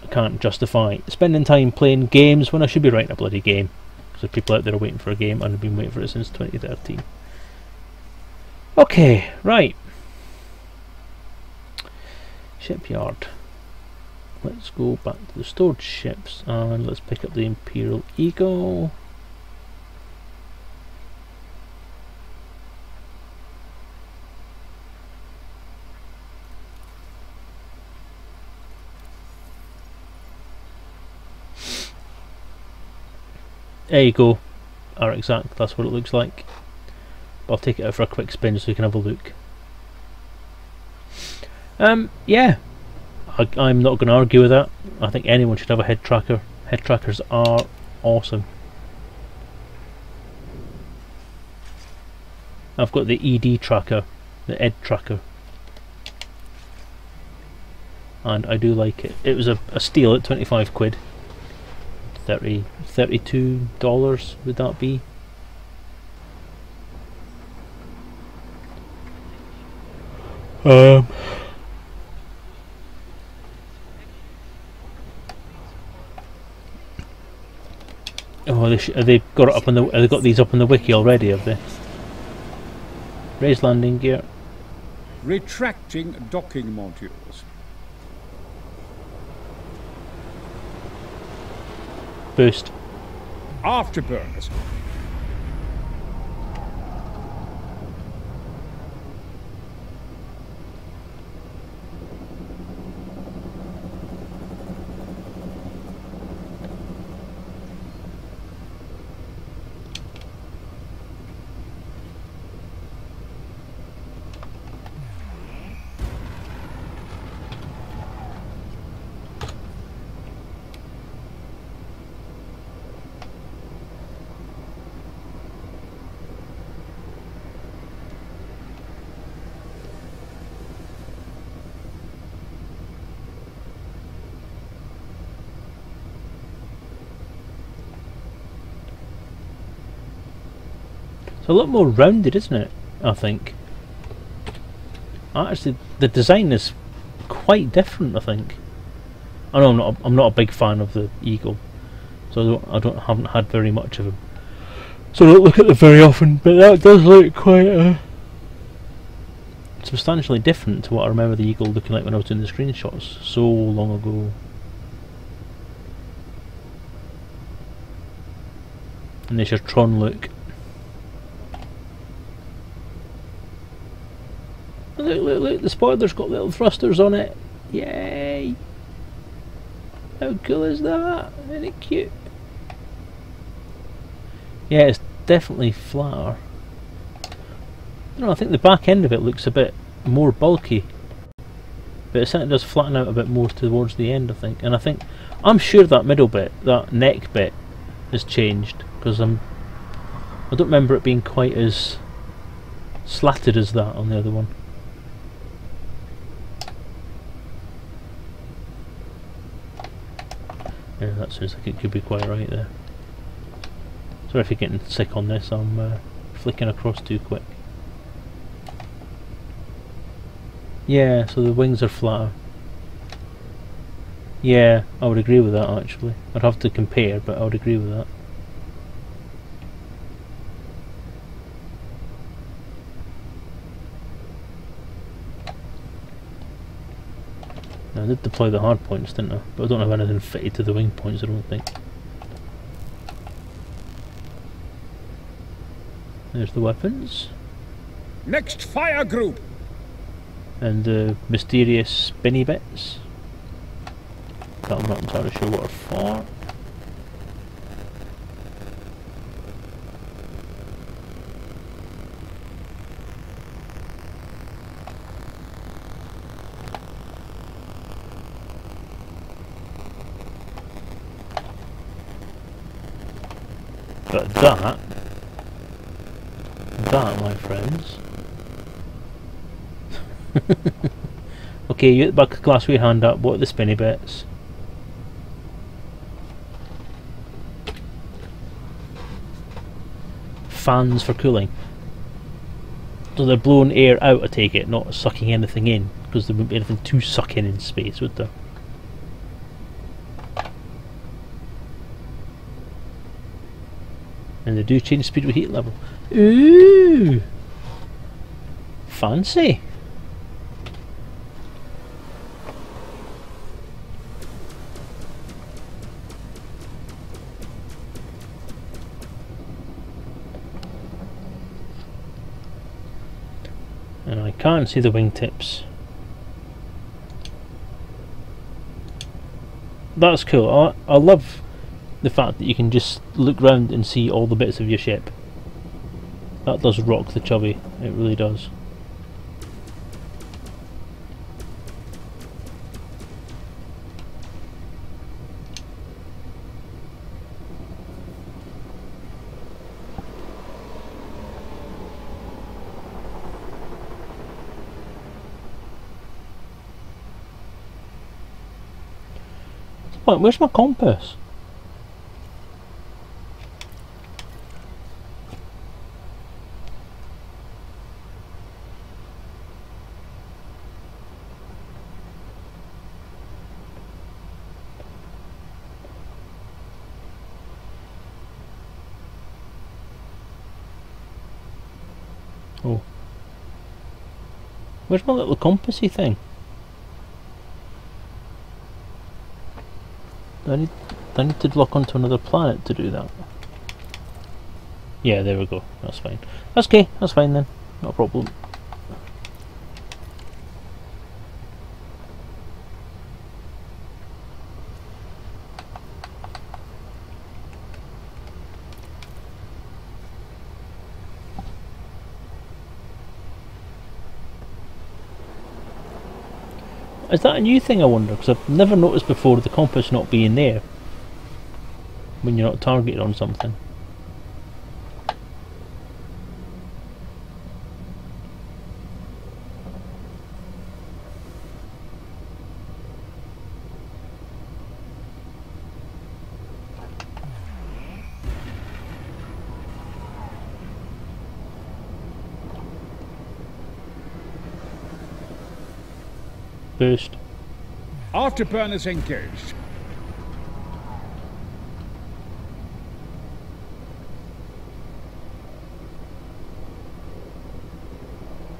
I can't justify spending time playing games when I should be writing a bloody game. Because there's people out there waiting for a game, and I've been waiting for it since 2013. Okay, right. Shipyard. Let's go back to the stored ships and let's pick up the Imperial Eagle. There you go, our exact, that's what it looks like. But I'll take it out for a quick spin so you can have a look. Yeah, I'm not going to argue with that. I think anyone should have a head tracker. Head trackers are awesome. I've got the ED tracker, the ED tracker, and I do like it. It was a steal at 25 quid. $32 would that be? Oh, have they got it up on the? Have they got these up on the wiki already? Have they? Raise landing gear. Retracting docking modules. Boost. Afterburners. A lot more rounded, isn't it? I think. Actually, the design is quite different. I think. I know I'm not a big fan of the Eagle, so haven't had very much of him. So I don't look at them very often, but that does look quite substantially different to what I remember the Eagle looking like when I was doing the screenshots so long ago. And there's your Tron look. Look, the spoiler's got little thrusters on it. Yay! How cool is that? Isn't it cute? Yeah, it's definitely flatter. I don't know, I think the back end of it looks a bit more bulky. But it certainly does flatten out a bit more towards the end, I think. And I'm sure that middle bit, that neck bit, has changed. Because I don't remember it being quite as slatted as that on the other one. Yeah, that sounds like it could be quite right there. Sorry if you're getting sick on this, I'm flicking across too quick. Yeah, so the wings are flatter. Yeah, I would agree with that actually. I'd have to compare, but I would agree with that. I did deploy the hard points, didn't I? But I don't have anything fitted to the wing points, I don't think. There's the weapons. Next fire group. And the mysterious spinny bits. That I'm not entirely sure what are for. But that, my friends. Okay, you at the back of the class with your hand up. What are the spinny bits? Fans for cooling. So they're blowing air out, I take it, not sucking anything in, because there wouldn't be anything to suck in space, would there? And they do change speed with heat level. Ooh! Fancy! And I can't see the wingtips. That's cool. I love the fact that you can just look round and see all the bits of your ship. That does rock the chubby, it really does. Where's my compass? Where's my little compassy thing? Do I need to lock onto another planet to do that? Yeah, there we go. That's fine. That's okay. That's fine then. Not a problem. Is that a new thing, I wonder? Because I've never noticed before the compass not being there when you're not targeted on something. Burst. Afterburners engaged.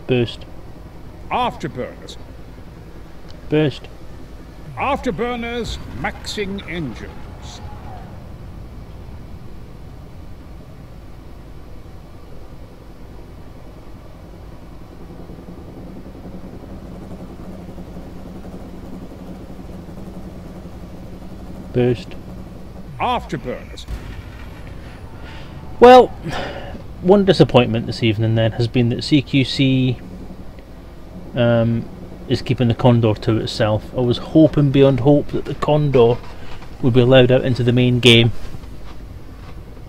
Burst. Afterburners. Burst. Afterburners maxing engines. Burst. Afterburners. Well, one disappointment this evening then has been that CQC is keeping the Condor to itself. I was hoping beyond hope that the Condor would be allowed out into the main game,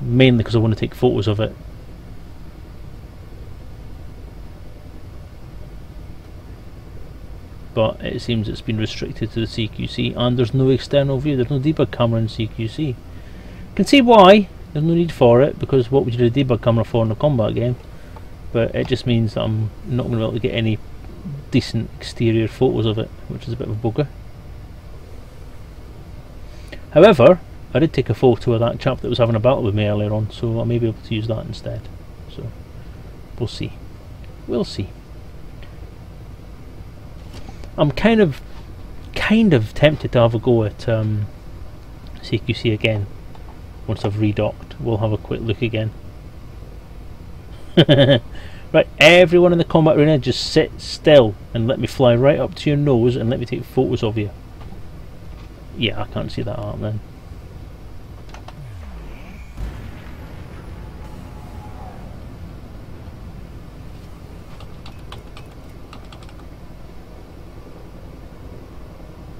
mainly because I want to take photos of it. But it seems it's been restricted to the CQC, and there's no external view, there's no debug camera in CQC. Can see why, there's no need for it, because what would you do a debug camera for in a combat game? But it just means that I'm not going to be able to get any decent exterior photos of it, which is a bit of a bugger. However, I did take a photo of that chap that was having a battle with me earlier on, so I may be able to use that instead. So, we'll see. We'll see. I'm kind of tempted to have a go at CQC again once I've redocked. We'll have a quick look again. Right, everyone in the combat arena, just sit still and let me fly right up to your nose and let me take photos of you. Yeah, I can't see that arm then.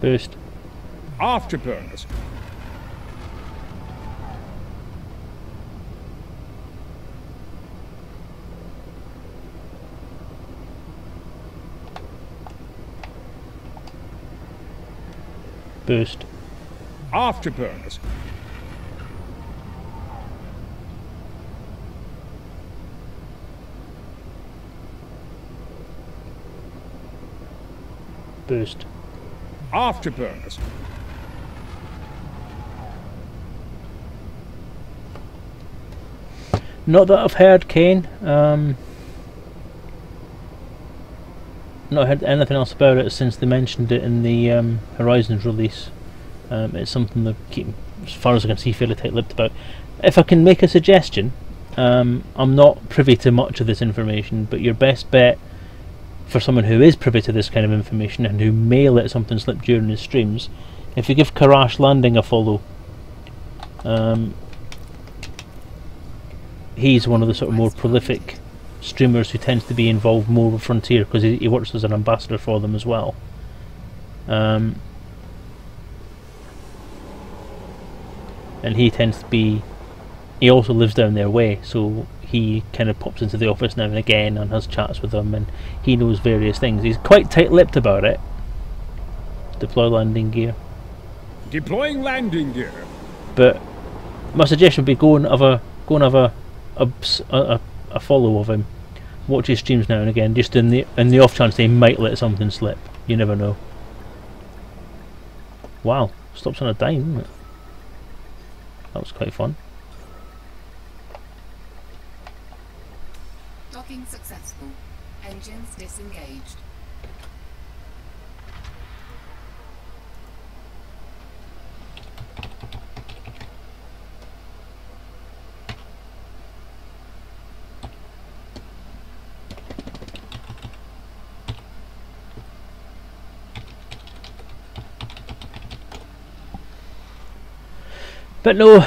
Burst. Afterburners. Burst. Afterburners. Burst. Afterburners. Not that I've heard, Kane. Not heard anything else about it since they mentioned it in the Horizons release. It's something they keep, as far as I can see, fairly tight-lipped about. If I can make a suggestion, I'm not privy to much of this information, but your best bet for someone who is privy to this kind of information and who may let something slip during his streams, if you give Crash Landing a follow, he's one of the sort of more prolific streamers who tends to be involved more with Frontier because he works as an ambassador for them as well. And he tends to be, he also lives down their way, so he kind of pops into the office now and again and has chats with them, and he knows various things. He's quite tight-lipped about it. Deploy landing gear. Deploying landing gear. But my suggestion would be go and have a follow of him. Watch his streams now and again, just in the off chance they might let something slip. You never know. Wow, stops on a dime, isn't it? That was quite fun. Docking successful. Engines disengaged. But no,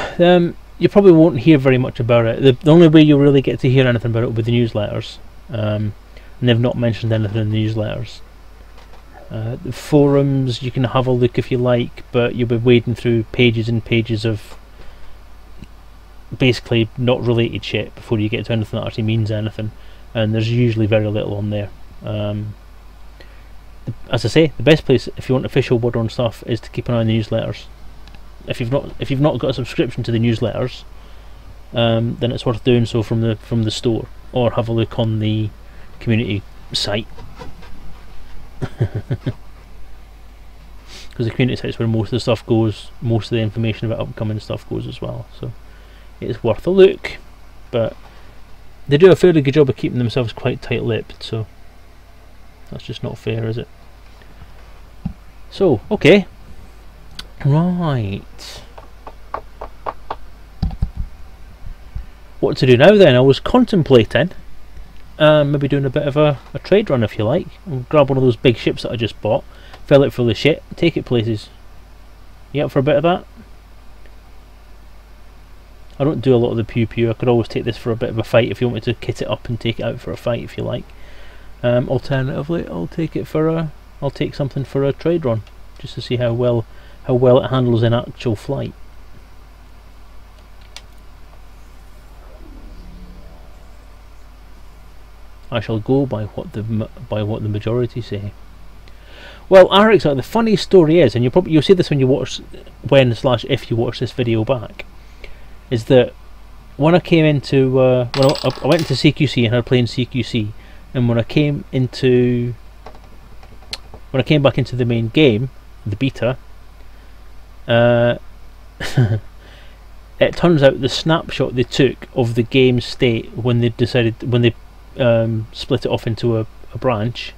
you probably won't hear very much about it. The only way you'll really get to hear anything about it will be the newsletters. And they've not mentioned anything in the newsletters. The forums, you can have a look if you like, but you'll be wading through pages and pages of basically not related shit before you get to anything that actually means anything. And there's usually very little on there. As I say, the best place if you want official word on stuff is to keep an eye on the newsletters. If you've not got a subscription to the newsletters, then it's worth doing so from the store, or have a look on the community site. Because the community site's where most of the stuff goes, most of the information about upcoming stuff goes as well. So it's worth a look, but they do a fairly good job of keeping themselves quite tight-lipped. So that's just not fair, is it? So okay. Right. What to do now then? I was contemplating maybe doing a bit of a trade run, if you like. I'll grab one of those big ships that I just bought, fill it full of shit, take it places. You up for a bit of that? I don't do a lot of the pew pew. I could always take this for a bit of a fight if you want me to kit it up and take it out for a fight, if you like. Alternatively, I'll take something for a trade run, just to see how well it handles in actual flight. I shall go by what the majority say. Well, Alex, the funny story is, and you'll see this when you watch, if you watch this video back, is that when I came into when I went into CQC and I played in CQC, and when I came back into the main game, the beta. It turns out the snapshot they took of the game state when they split it off into a branch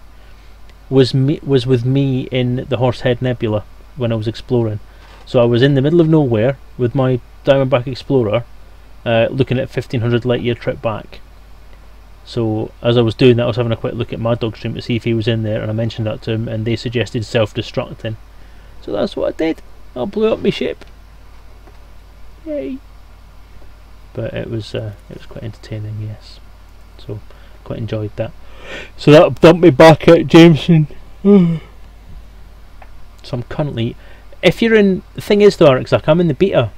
was with me in the Horsehead Nebula when I was exploring. So I was in the middle of nowhere with my Diamondback Explorer, looking at 1500 light year trip back. So as I was doing that, I was having a quick look at Mad Dog stream to see if he was in there, and I mentioned that to him, and they suggested self-destructing. So that's what I did. I blew up my ship. Yay! But it was quite entertaining, yes. So quite enjoyed that. So that dumped me back at Jameson. So I'm currently, if you're in, the thing is though, Arxac, I'm in the beta.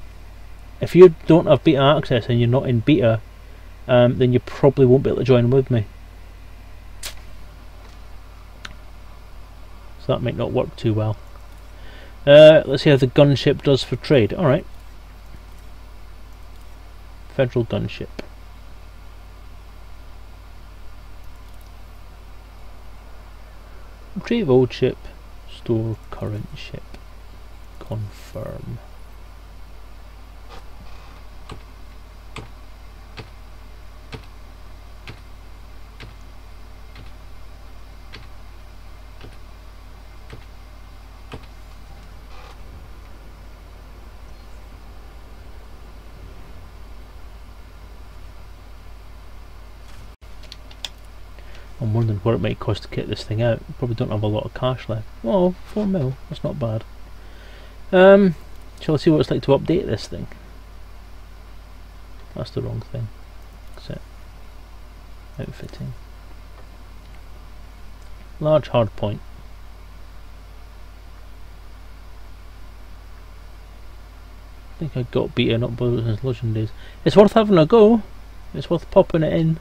If you don't have beta access and you're not in beta, then you probably won't be able to join with me. So that might not work too well. Let's see how the gunship does for trade. Alright. Federal gunship. Retrieve old ship. Store current ship. Confirm. I'm wondering what it might cost to kit this thing out. Probably don't have a lot of cash left. Oh, 4 mil, that's not bad. Shall I see what it's like to update this thing? That's the wrong thing. Set. Outfitting. Large hard point. I think I got beta, not Brothers and Legend days. It's worth having a go. It's worth popping it in.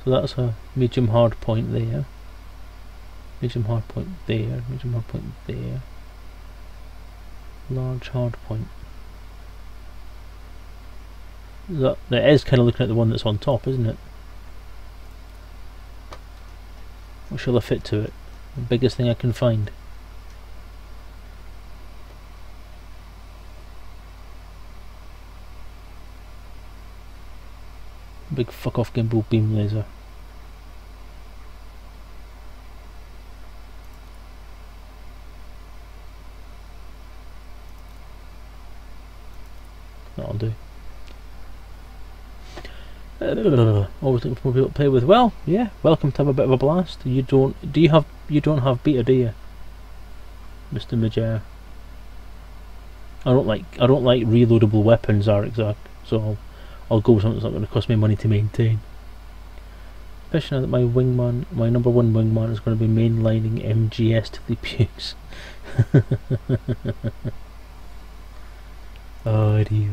So that's a medium hard point there. Medium hard point there. Medium hard point there. Large hard point. That is kind of looking at the one that's on top, isn't it? What shall I fit to it? The biggest thing I can find. Big fuck off gimbal beam laser. that'll do. Always looking for more people to play with. Well, yeah, welcome to have a bit of a blast. You don't have beta, do you, Mr. Major? I don't like reloadable weapons, Arzak, so I'll go with something that's not going to cost me money to maintain. Especially now that my number one wingman is going to be mainlining MGS to the Tues. Oh dear.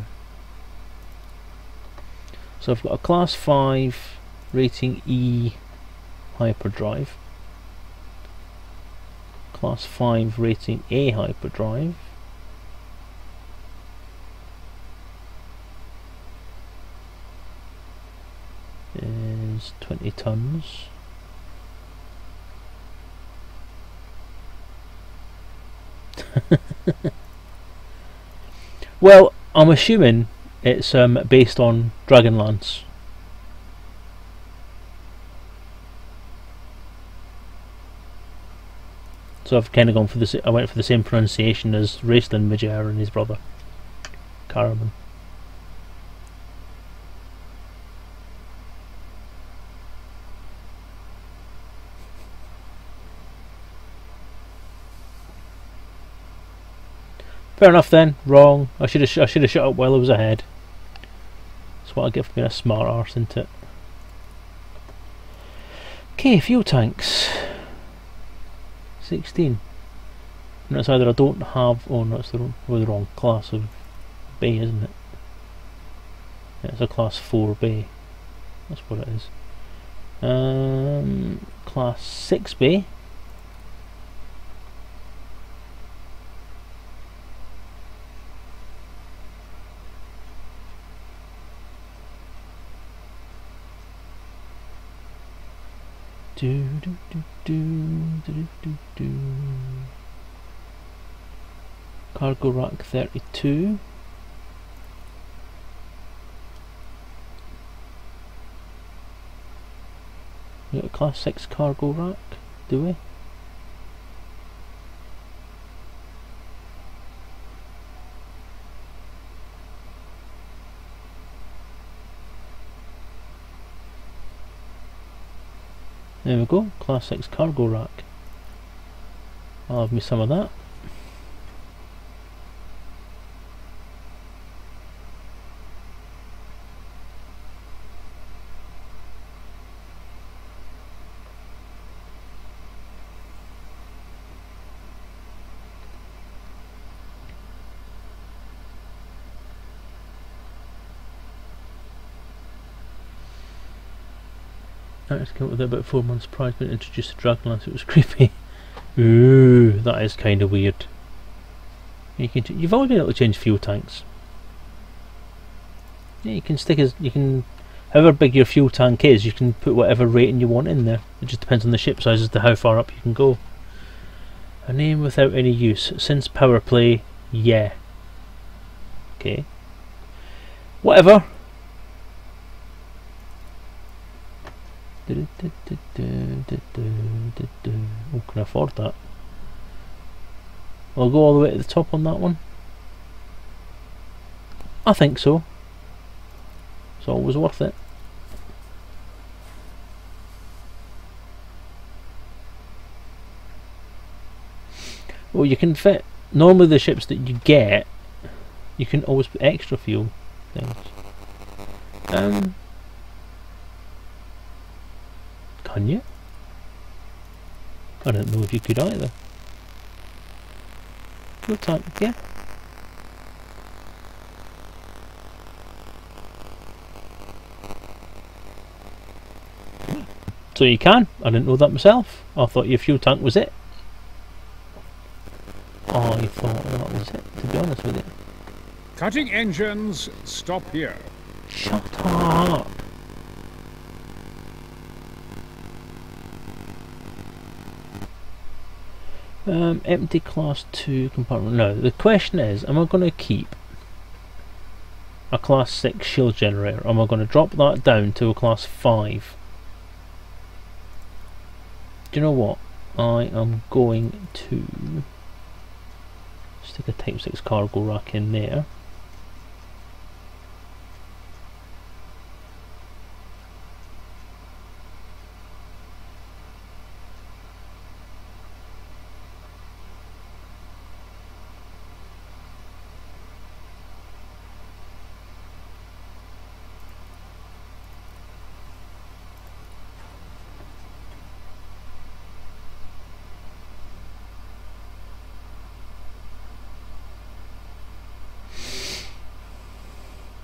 So I've got a class 5 rating E hyperdrive, class 5 rating A hyperdrive, is 20 tons. Well, I'm assuming it's based on Dragonlance. So I've kind of gone for the I went for the same pronunciation as Raistlin Major and his brother Caraman. Fair enough then. Wrong. I should have shut up while I was ahead. That's what I get for being a smart arse, isn't it? Okay, fuel tanks. 16. And that's either I don't have. Oh no, it's the wrong class of bay, isn't it? Yeah, it's a class 4 bay. That's what it is. Class 6 bay. Cargo rack 32. We got a class 6 cargo rack, do we? There we go, class 6 cargo rack. I'll have me some of that. Actors came up with it about 4 months prior to being introduced to Dragonlance. It was creepy. Ooh, that is kind of weird. You've always been able to change fuel tanks. Yeah, you can however big your fuel tank is, you can put whatever rating you want in there. It just depends on the ship size as to how far up you can go. A name without any use. Since power play, yeah. Okay. Whatever. Oh, can I afford that? I'll go all the way to the top on that one. I think so. It's always worth it. Well, you can fit. Normally, the ships that you get, you can always put extra fuel things. Can you? I don't know if you could either. Fuel tank, yeah. So you can. I didn't know that myself. I thought your fuel tank was it. Oh, you thought that was it, to be honest with you. Cutting engines, stop here. Shut up. Empty class 2 compartment. Now, the question is, am I going to keep a class 6 shield generator? Am I going to drop that down to a class 5? Do you know what? I am going to stick a type 6 cargo rack in there.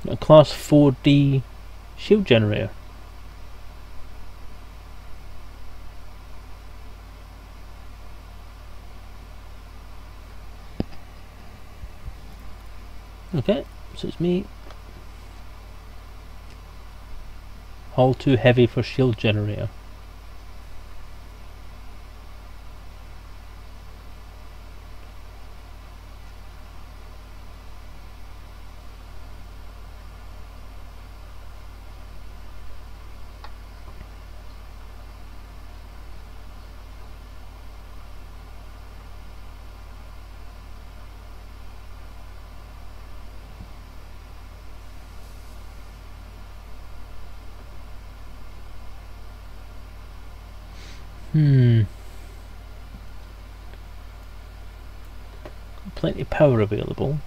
A class 4D shield generator. Okay, so it's me. Hull too heavy for shield generator. Plenty of power available.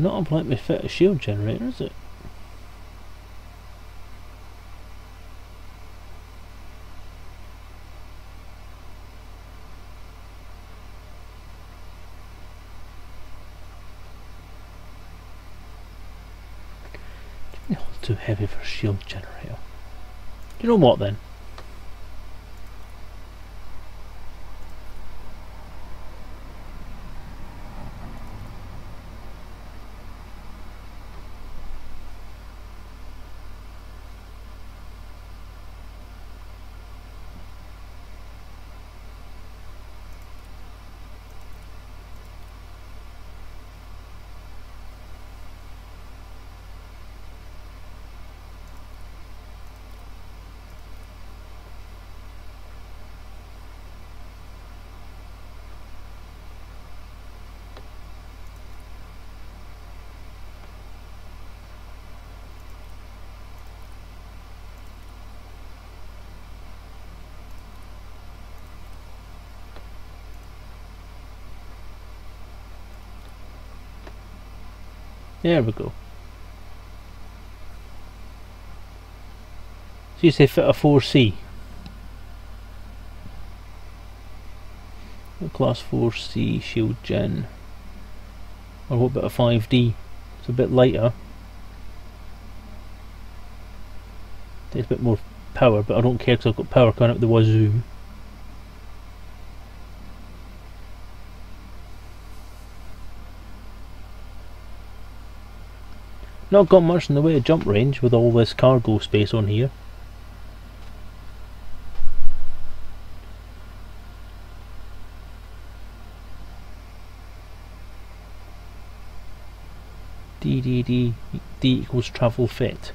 Not a likely fit a shield generator, is it? Too heavy for a shield generator. You know what then? There we go. So you say fit a 4C. A class 4C shield gen. Or what about a 5D? It's a bit lighter. Takes a bit more power, but I don't care because I've got power coming out the wazoo. Not got much in the way of jump range with all this cargo space on here. D equals travel fit.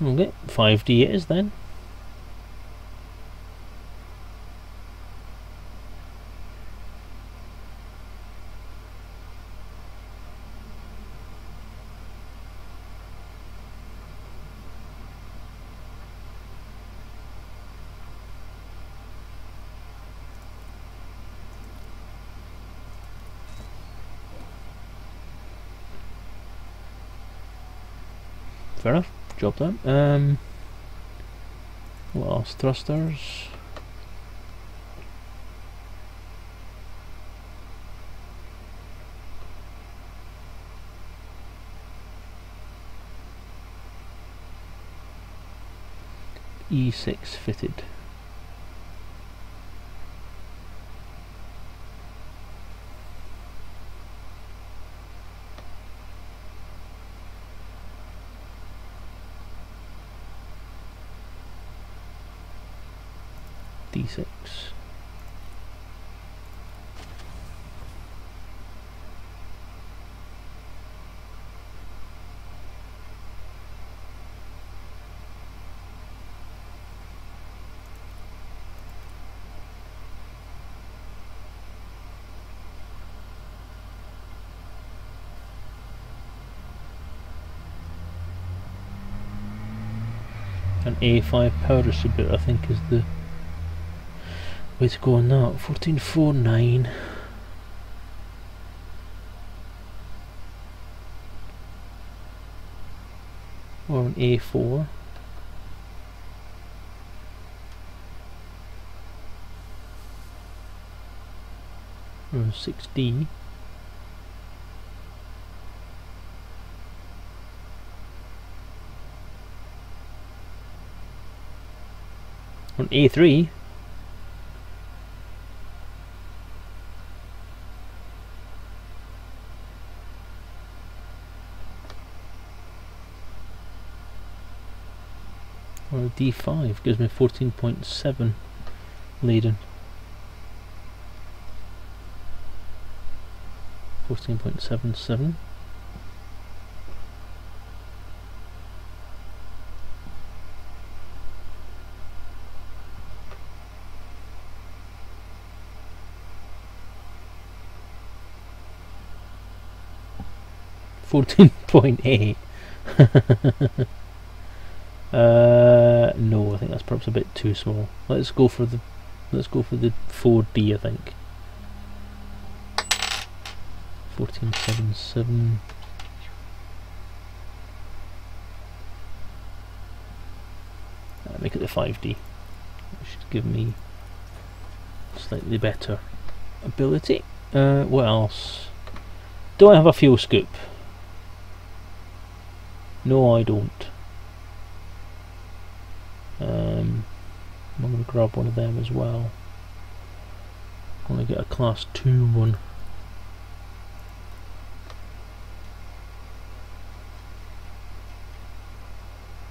Okay, 5D it is then. Fair enough. Job done. What else? Thrusters. E6 fitted. D6. An A5 power distributor, I think, is the way to go on that. 1449. Or an A4. Or a 6D. On A3. Or a D5 gives me 14.7 laden. 14.77. .8. No, I think that's perhaps a bit too small. Let's go for the 4D, I think. 1477. Make it the 5D. It should give me slightly better ability. What else? Do I have a fuel scoop? No, I don't. I'm going to grab one of them as well. I'm going to get a class 2 one.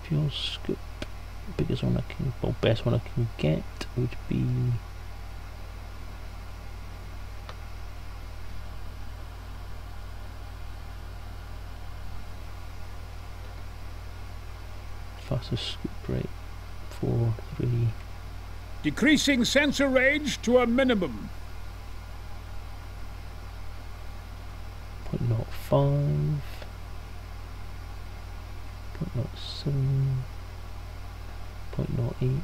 Fuel scoop. Biggest one I can, well, best one I can get would be fastest scoop rate 4, 3. Decreasing sensor range to a minimum. 0.05, 0.07, 0.08.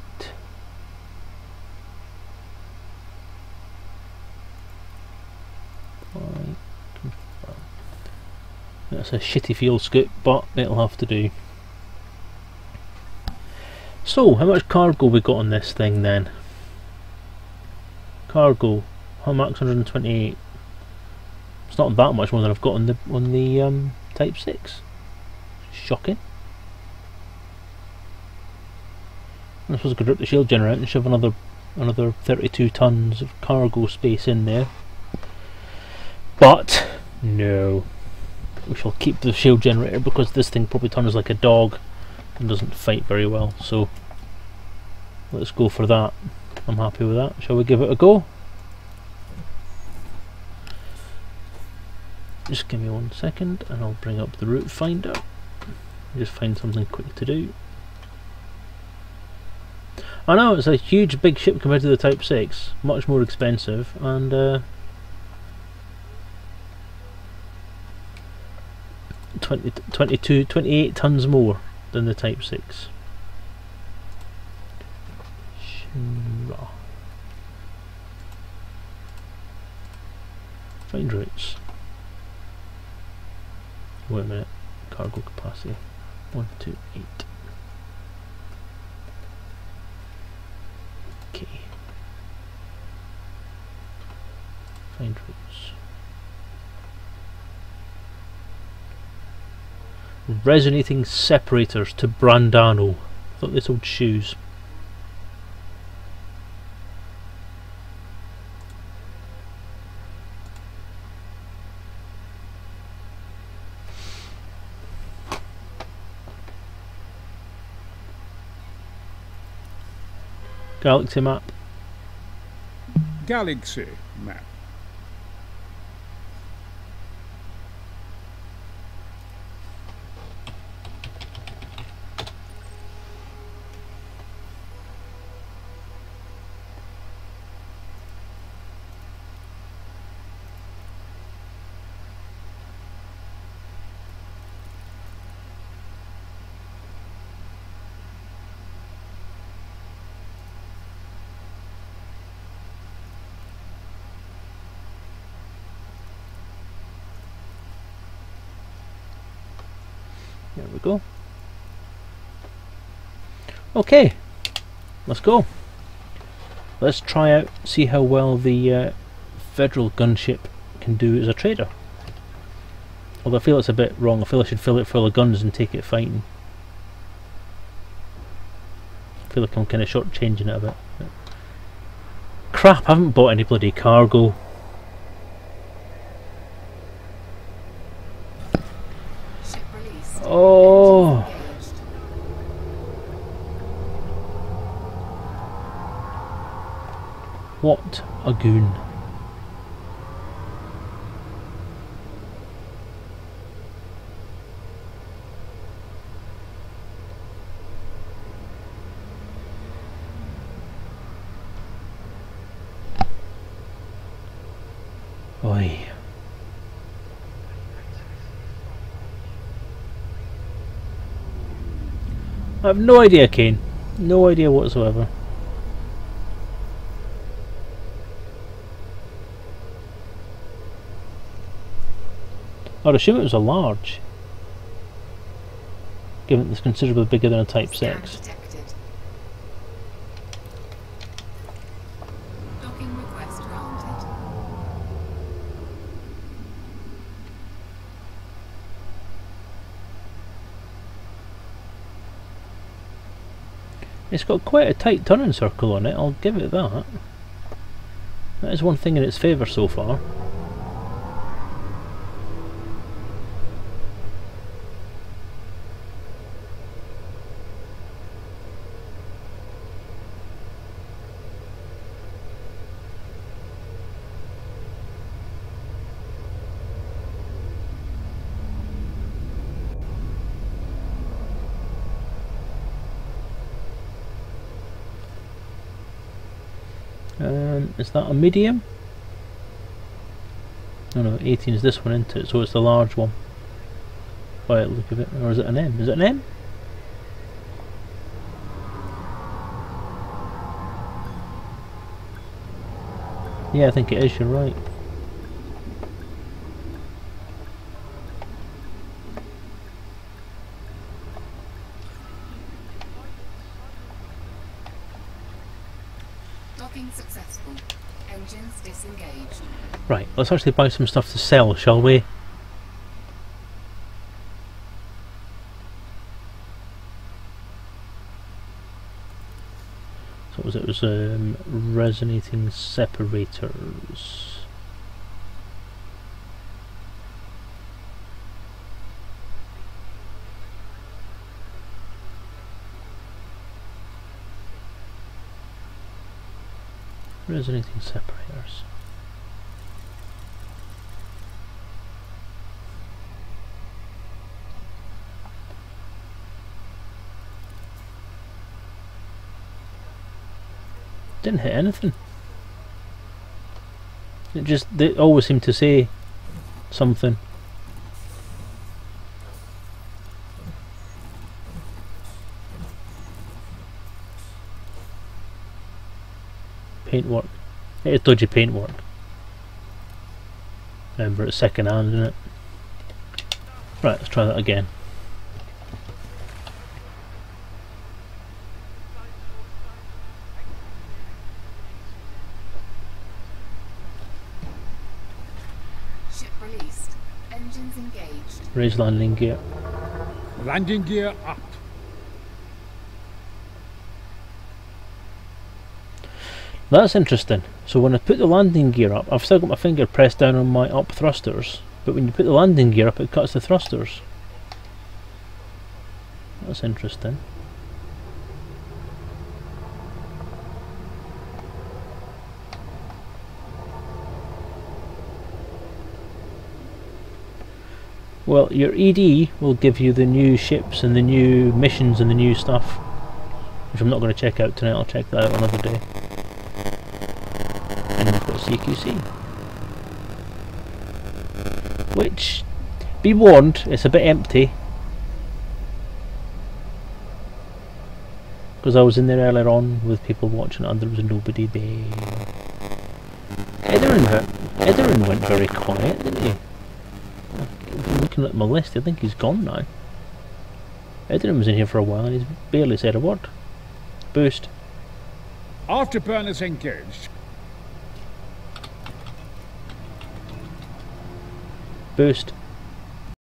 That's a shitty fuel scoop, but it'll have to do. So, how much cargo we got on this thing then? Cargo, max 128. It's not that much more than I've got on the Type 6. Shocking. I suppose I could rip the shield generator and shove another 32 tons of cargo space in there. But no, we shall keep the shield generator because this thing probably turns like a dog and doesn't fight very well. So let's go for that. I'm happy with that. Shall we give it a go? Just give me 1 second and I'll bring up the route finder. Just find something quick to do. I know it's a huge big ship compared to the Type 6, much more expensive, and 28 tons more than the Type 6. Shinra. Find routes. Wait a minute. Cargo capacity 128. Okay. Find routes. Resonating separators to Brandano. I thought they sold shoes. Galaxy map. Galaxy map. There we go. Okay, let's go. Let's try out, see how well the federal gunship can do as a trader. Although I feel it's a bit wrong. I feel I should fill it full of guns and take it fighting. I feel like I'm kind of shortchanging it a bit. Crap, I haven't bought any bloody cargo. Ship released. Oh! Engines engaged. What a goon. Oi. I have no idea, Kane. No idea whatsoever. I'd assume it was a large, given it's considerably bigger than a Type Scan 6. detected. Docking request granted. It's got quite a tight turning circle on it, I'll give it that. That is one thing in its favour so far. Is that a medium? No, no, 18 is this one, isn't it? So it's the large one. By the look of it. Or is it an M? Is it an M? Yeah, I think it is, you're right. Docking successful. Engines disengaged. Right, let's actually buy some stuff to sell, shall we? So what was it? It was resonating separators. Resonating separators. Didn't hit anything. It just, they always seem to say something. Paintwork. It is dodgy paintwork. Remember, it's second hand, isn't it? Right, let's try that again. Ship released. Engines engaged. Raise landing gear. Landing gear up. That's interesting. So when I put the landing gear up, I've still got my finger pressed down on my up thrusters, but when you put the landing gear up, it cuts the thrusters. That's interesting. Well, your ED will give you the new ships and the new missions and the new stuff, which I'm not going to check out tonight. I'll check that out another day. And we've got CQC, which, be warned, it's a bit empty, because I was in there earlier on with people watching it and there was nobody there. Etherin went very quiet, didn't he? Looking at my list, I think he's gone now. Edwin was in here for a while and he's barely said a word. Boost. Afterburners engaged. Boost.